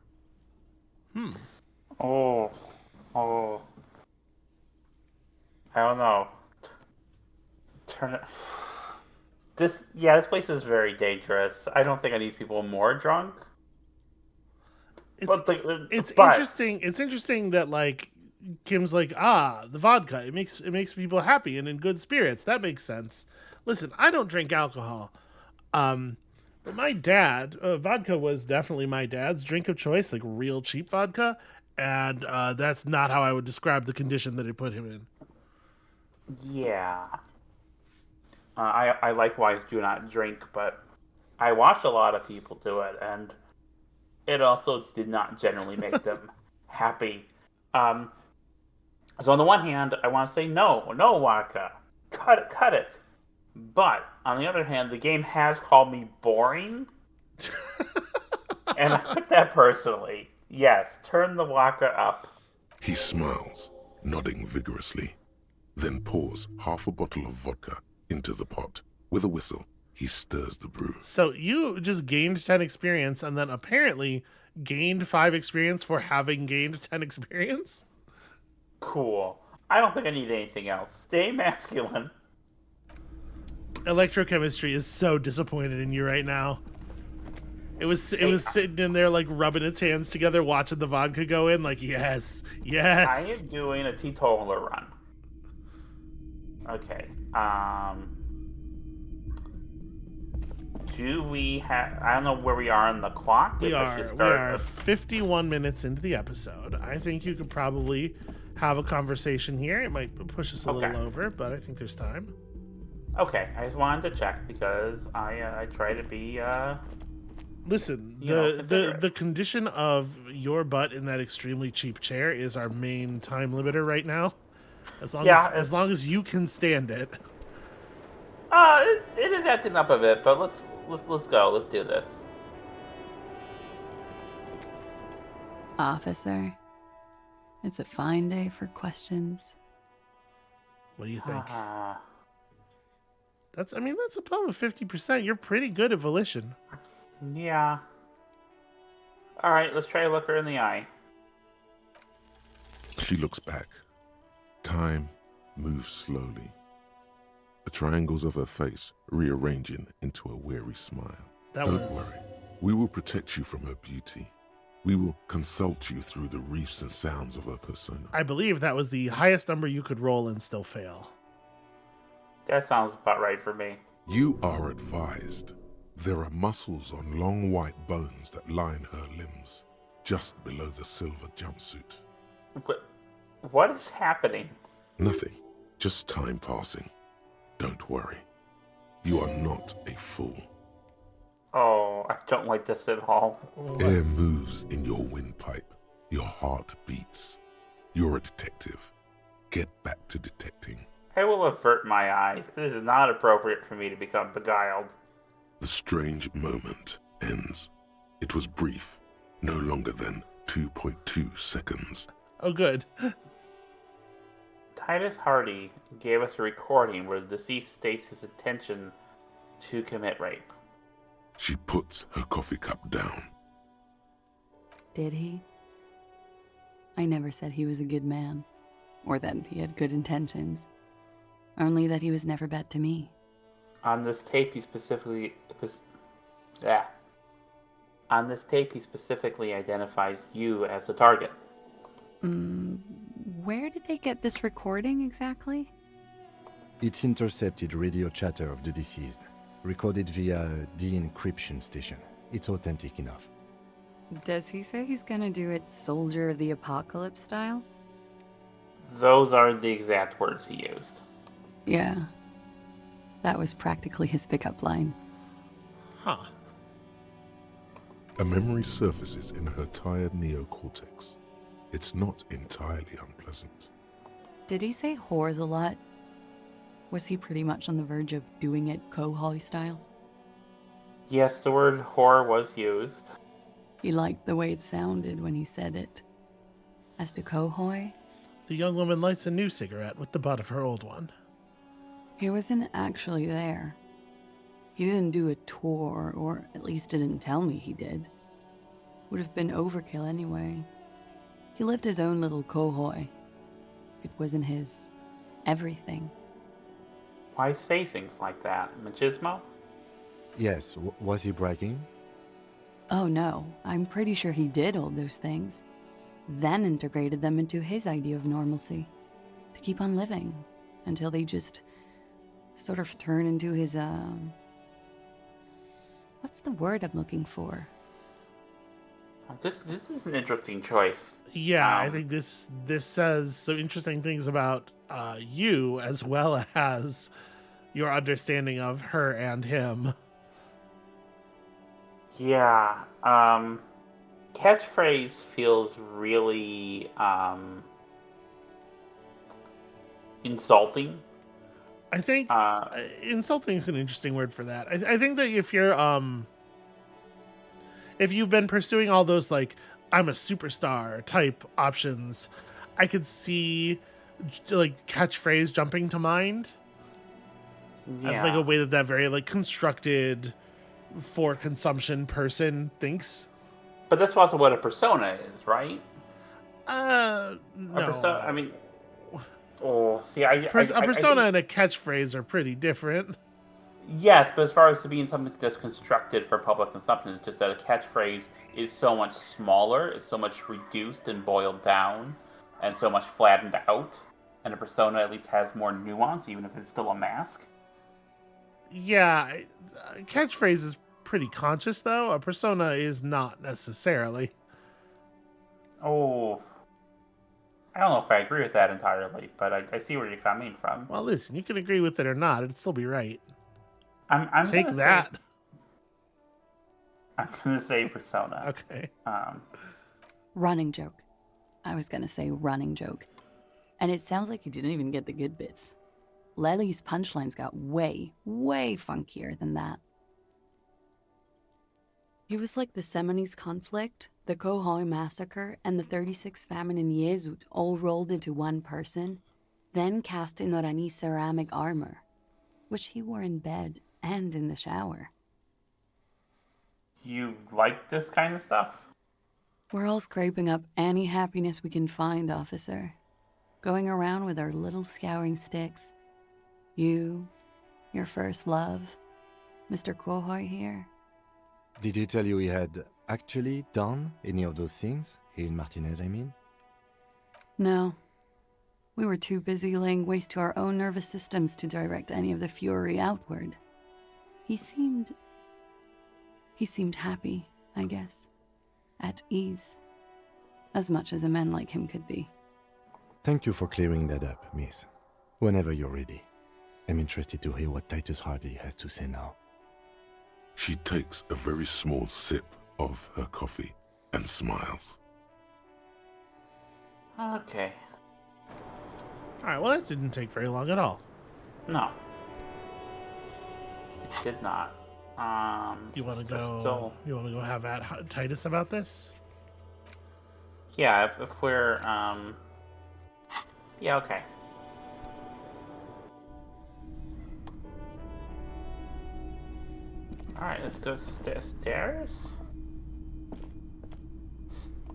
Oh. I don't know. Turn it. This place is very dangerous. I don't think I need people more drunk. It's interesting. It's interesting that like Kim's like, the vodka. It makes people happy and in good spirits. That makes sense. Listen, I don't drink alcohol. But my dad, vodka was definitely my dad's drink of choice, like real cheap vodka. And that's not how I would describe the condition that it put him in. Yeah. I likewise do not drink, but I watched a lot of people do it, and it also did not generally make them happy. So on the one hand, I want to say no vodka, cut it. But on the other hand, the game has called me boring, and I took that personally. Yes, turn the vodka up. He smiles, nodding vigorously, then pours half a bottle of vodka into the pot. With a whistle, he stirs the brew. So you just gained 10 experience and then apparently gained 5 experience for having gained 10 experience? Cool. I don't think I need anything else. Stay masculine. Electrochemistry is so disappointed in you right now. It was sitting in there like rubbing its hands together, watching the vodka go in. Like yes. I am doing a teetotaler run. Okay. Do we have? I don't know where we are on the clock. We are 51 minutes into the episode. I think you could probably have a conversation here. It might push us a little over, but I think there's time. Okay, I just wanted to check because I try to be. Listen, the condition of your butt in that extremely cheap chair is our main time limiter right now. As long as you can stand it. It is acting up a bit, but let's go. Let's do this. Officer, it's a fine day for questions. What do you think? That's above 50%. You're pretty good at volition. Yeah. All right, let's try to look her in the eye. She looks back. Time moves slowly. The triangles of her face rearranging into a weary smile. Don't worry. We will protect you from her beauty. We will consult you through the reefs and sounds of her persona. I believe that was the highest number you could roll and still fail. That sounds about right for me. You are advised. There are muscles on long white bones that line her limbs, just below the silver jumpsuit. But what is happening? Nothing. Just time passing. Don't worry. You are not a fool. Oh, I don't like this at all. Air moves in your windpipe. Your heart beats. You're a detective. Get back to detecting. I will avert my eyes. It is not appropriate for me to become beguiled. The strange moment ends. It was brief, no longer than 2.2 seconds. Oh, good. Titus Hardy gave us a recording where the deceased states his intention to commit rape. She puts her coffee cup down. Did he? I never said he was a good man, or that he had good intentions. Only that he was never bad to me. On this tape, he specifically identifies you as the target. Where did they get this recording exactly? It's intercepted radio chatter of the deceased, recorded via de-encryption station. It's authentic enough. Does he say he's gonna do it Soldier of the Apocalypse style? Those are the exact words he used. Yeah. That was practically his pickup line. Huh. A memory surfaces in her tired neocortex. It's not entirely unpleasant. Did he say whores a lot? Was he pretty much on the verge of doing it Cohoy style? Yes, the word whore was used. He liked the way it sounded when he said it. As to Cohoy, the young woman lights a new cigarette with the butt of her old one. He wasn't actually there. He didn't do a tour, or at least didn't tell me he did. Would have been overkill anyway. He lived his own little Cohoy. It wasn't his everything. Why say things like that, machismo? Yes, was he bragging? Oh no, I'm pretty sure he did all those things. Then integrated them into his idea of normalcy. To keep on living. Until they just sort of turn into his, What's the word I'm looking for? This is an interesting choice. Yeah, I think this says some interesting things about you as well as your understanding of her and him. Yeah. Catchphrase feels really insulting. I think insulting is an interesting word for that. I think that if you're if you've been pursuing all those like I'm a superstar type options, I could see like catchphrase jumping to mind as like a way that very like constructed for consumption person thinks. But that's also what a persona is, right? No. A persona, I mean, oh, see, a persona and a catchphrase are pretty different. Yes, but as far as to being something that's constructed for public consumption, it's just that a catchphrase is so much smaller, it's so much reduced and boiled down, and so much flattened out. And a persona at least has more nuance, even if it's still a mask. Yeah, catchphrase is pretty conscious, though. A persona is not necessarily. Oh, I don't know if I agree with that entirely, but I see where you're coming from. Well, listen, you can agree with it or not; it'd still be right. I'm Take that. I'm gonna say persona. Okay. Running joke. I was gonna say running joke. And it sounds like you didn't even get the good bits. Lely's punchlines got way, way funkier than that. It was like the Seminoles conflict, the Kohoi massacre, and the 36 famine in Yezud all rolled into one person, then cast in Orani's ceramic armor, which he wore in bed and in the shower. You like this kind of stuff? We're all scraping up any happiness we can find, officer. Going around with our little scouring sticks. You, your first love, Mr. Kohoi here. Did he tell you he had actually done any of those things? Here in Martinez, I mean? No. We were too busy laying waste to our own nervous systems to direct any of the fury outward. He seemed happy, I guess. At ease. As much as a man like him could be. Thank you for clearing that up, miss. Whenever you're ready. I'm interested to hear what Titus Hardy has to say now. She takes a very small sip of her coffee and smiles. Okay. Alright, well that didn't take very long at all. No. It did not. You wanna go have at Titus about this? Yeah, if we're yeah, okay. Alright, let's go stairs.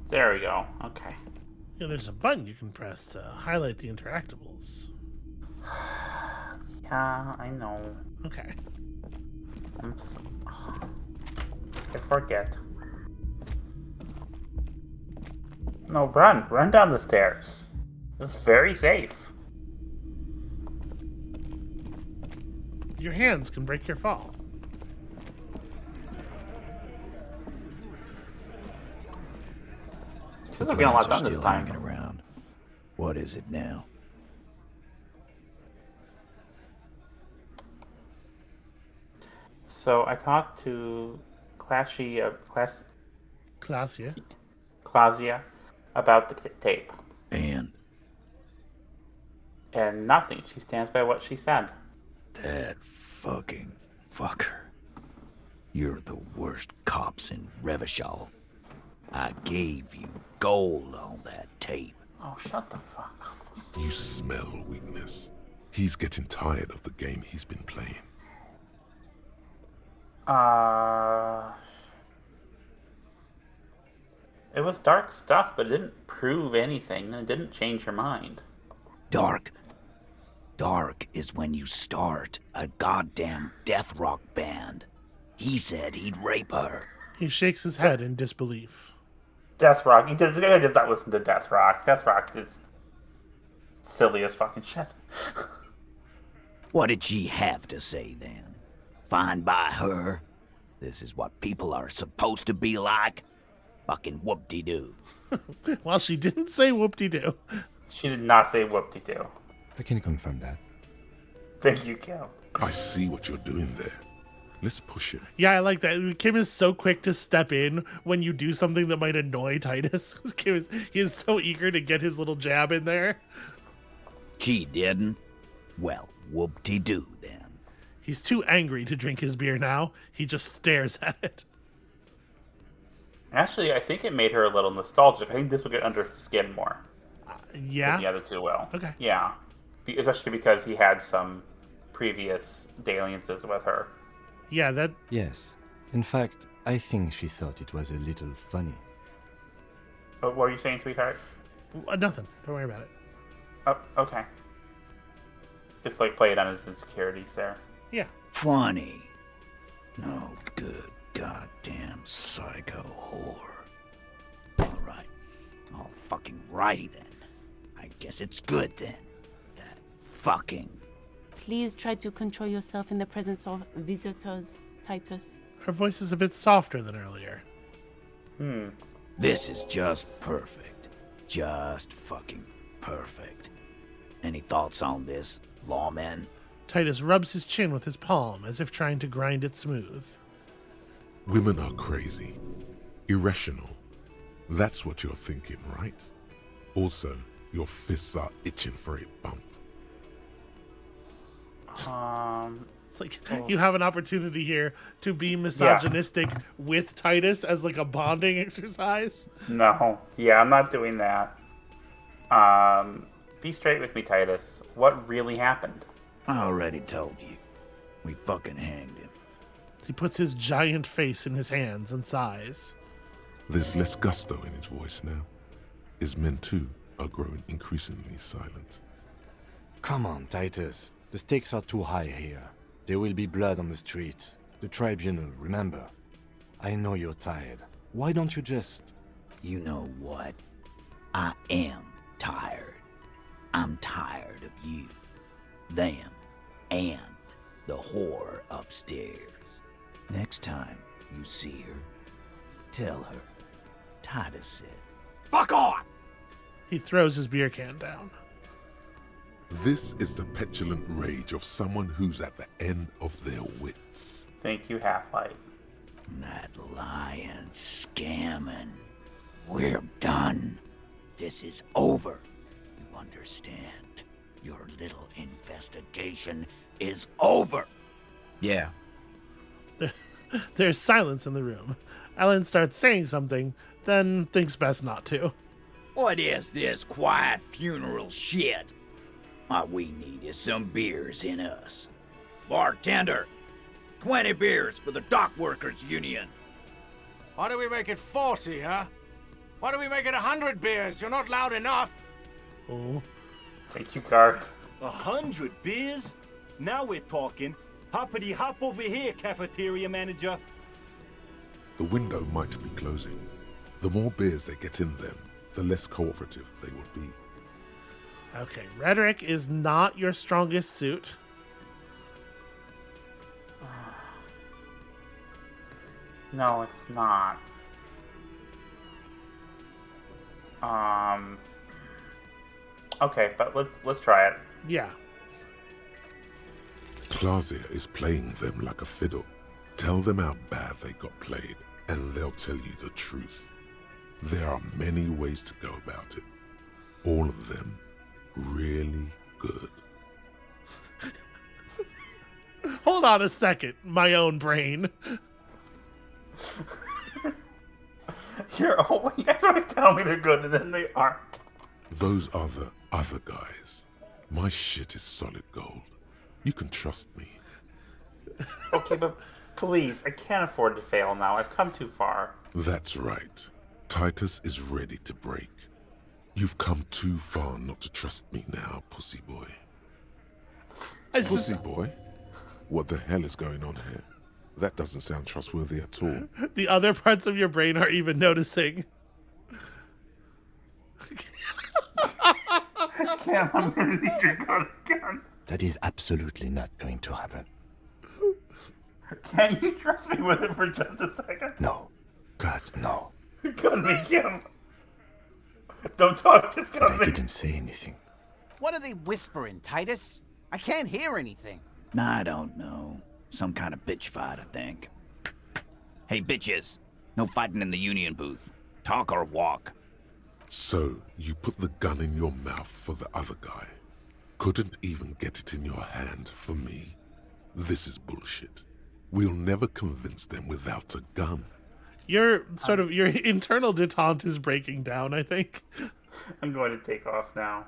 There we go. Okay. Yeah, there's a button you can press to highlight the interactables. Yeah, I know. Okay. I forget. No, run down the stairs. It's very safe. Your hands can break your fall. Feels like we don't lot done this still time. hanging around. What is it now? So I talked to Clausia about the tape. And nothing. She stands by what she said. That fucking fucker. You're the worst cops in Revachol. I gave you gold on that tape. Oh, shut the fuck up. You smell weakness. He's getting tired of the game he's been playing. It was dark stuff, but it didn't prove anything, and it didn't change her mind. Dark? Dark is when you start a goddamn death rock band. He said he'd rape her. He shakes his head in disbelief. Death Rock. He does not listen to Death Rock. Death Rock is silly as fucking shit. What did she have to say then? Fine by her? This is what people are supposed to be like? Fucking whoop-de-doo. Well, she didn't say whoop-de-doo. She did not say whoop-de-doo. I can confirm that. Thank you, Kim. I see what you're doing there. Let's push it. Yeah, I like that. Kim is so quick to step in when you do something that might annoy Titus. He is so eager to get his little jab in there. She didn't? Well, whoop-de-doo then. He's too angry to drink his beer now. He just stares at it. Actually, I think it made her a little nostalgic. I think this will get under his skin more. Yeah? Than the other two will. Okay. Yeah. Especially because he had some previous dalliances with her. Yeah, that... Yes. In fact, I think she thought it was a little funny. What were you saying, sweetheart? Nothing. Don't worry about it. Oh, okay. Just like play it on his insecurities there. Yeah. Funny. No good goddamn psycho whore. Alright. All fucking righty then. I guess it's good then. That fucking... Please try to control yourself in the presence of visitors, Titus. Her voice is a bit softer than earlier. This is just perfect. Just fucking perfect. Any thoughts on this, lawmen? Titus rubs his chin with his palm as if trying to grind it smooth. Women are crazy. Irrational. That's what you're thinking, right? Also, your fists are itching for a bump. It's like you have an opportunity here to be misogynistic with Titus as like a bonding exercise. No. Yeah, I'm not doing that. Be straight with me, Titus. What really happened? I already told you. We fucking hanged him. He puts his giant face in his hands and sighs. There's less gusto in his voice now. His men, too, are growing increasingly silent. Come on, Titus. The stakes are too high here. There will be blood on the streets. The tribunal, remember. I know you're tired. Why don't you just... You know what? I am tired. I'm tired of you, them, and the whore upstairs. Next time you see her, tell her Titus said, "Fuck off!" He throws his beer can down. This is the petulant rage of someone who's at the end of their wits. Thank you, Half-Light. That lying, scamming. We're done. This is over. You understand? Your little investigation is over. Yeah. There's silence in the room. Ellen starts saying something, then thinks best not to. What is this quiet funeral shit? All we need is some beers in us. Bartender, 20 beers for the Dock Workers Union. Why do we make it 40, huh? Why do we make it 100 beers? You're not loud enough. Oh. Thank you, Gart. 100 beers? Now we're talking. Hoppity hop over here, cafeteria manager. The window might be closing. The more beers they get in them, the less cooperative they will be. Okay, rhetoric is not your strongest suit. No, it's not. Okay, but let's try it. Yeah. Clausia is playing them like a fiddle. Tell them how bad they got played, and they'll tell you the truth. There are many ways to go about it. All of them really good. Hold on a second, my own brain. You guys always tell me they're good, and then they aren't. Those are the other guys. My shit is solid gold. You can trust me. Okay, but please, I can't afford to fail now. I've come too far. That's right. Titus is ready to break. You've come too far not to trust me now, pussy boy. Pussy boy? What the hell is going on here? That doesn't sound trustworthy at all. The other parts of your brain are even noticing. Cam, I'm gonna need your gun again. That is absolutely not going to happen. Can you trust me with it for just a second? No. God, no. Gun me, Kim. Don't talk, just gun me. I didn't say anything. What are they whispering, Titus? I can't hear anything. I don't know. Some kind of bitch fight, I think. Hey, bitches. No fighting in the union booth. Talk or walk. So, you put the gun in your mouth for the other guy. Couldn't even get it in your hand for me. This is bullshit. We'll never convince them without a gun. Your internal detente is breaking down, I think. I'm going to take off now.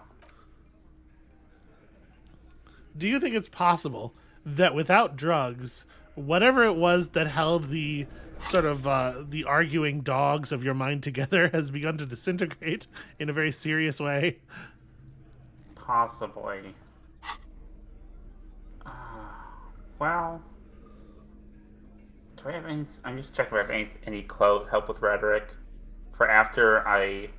Do you think it's possible that without drugs, whatever it was that held the sort of the arguing dogs of your mind together has begun to disintegrate in a very serious way? Possibly. Well, do I have any? I'm just checking if I have any clothes help with rhetoric for after I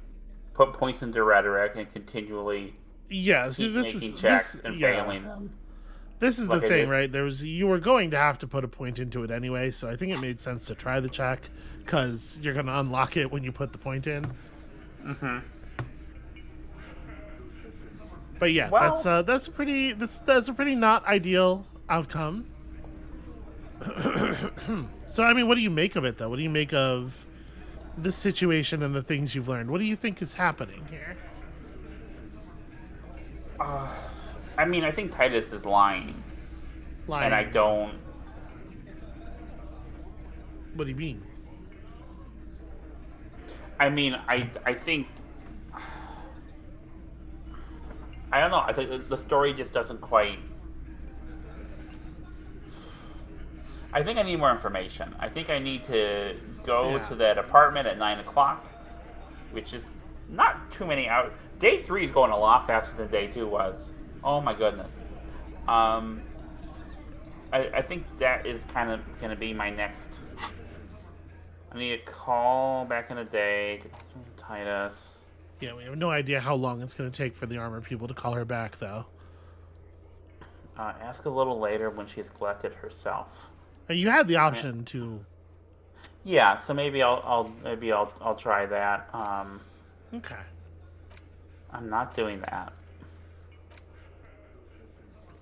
put points into rhetoric and continually keep making checks and failing them. This is the thing, right? You were going to have to put a point into it anyway, so I think it made sense to try the check because you're going to unlock it when you put the point in. Mm-hmm. But yeah, well, that's a pretty not ideal outcome. So I mean, what do you make of it though? What do you make of the situation and the things you've learned? What do you think is happening here? I mean, I think Titus is lying. And I don't... What do you mean? I mean, I think... I don't know. I think the story just doesn't quite... I think I need more information. I think I need to go to that apartment at 9 o'clock, which is not too many hours. Day 3 is going a lot faster than day 2 was. Oh my goodness. I think that is kind of going to be my next... I need to call back in the day, get Titus. Yeah, we have no idea how long it's going to take for the armor people to call her back, though. Ask a little later when she's collected herself. You had the option to... Yeah, so maybe I'll try that. Okay. I'm not doing that.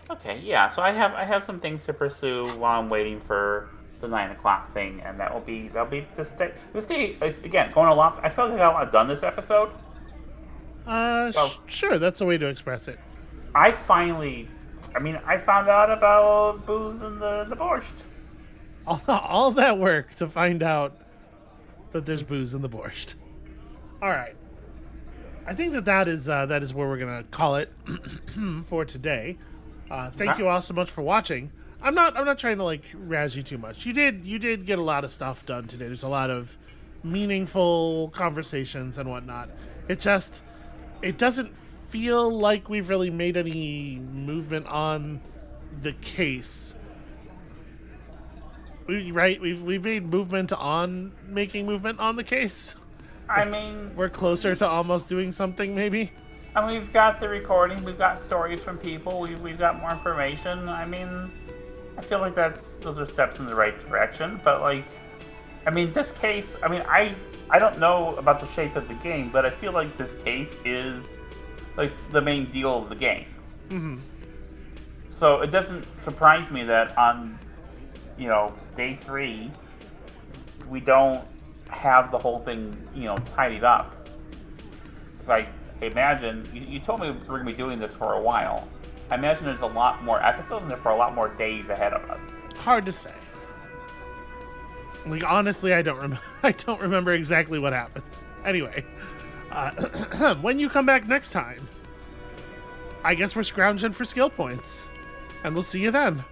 Okay, yeah. So I have some things to pursue while I'm waiting for the 9 o'clock thing, and that'll be this day. This day again going a lot. I felt like I got a lot done this episode. Sure, that's a way to express it. I found out about booze in the borscht. All that work to find out that there's booze in the borscht. All right. I think that is where we're gonna call it for today. Thank you all so much for watching. I'm not trying to like razz you too much. You did get a lot of stuff done today. There's a lot of meaningful conversations and whatnot. It doesn't feel like we've really made any movement on the case. We've made movement on making movement on the case. I mean, we're closer to almost doing something, maybe. And we've got the recording. We've got stories from people. We've got more information. I mean, I feel like those are steps in the right direction. But like, I mean, this case. I mean, I don't know about the shape of the game, but I feel like this case is like the main deal of the game. Mm-hmm. So it doesn't surprise me that on, day 3, we don't have the whole thing, tidied up. Because I imagine, you told me we're going to be doing this for a while. I imagine there's a lot more episodes and therefore a lot more days ahead of us. Hard to say. Like, honestly, I don't remember exactly what happens. Anyway, when you come back next time, I guess we're scrounging for skill points. And we'll see you then.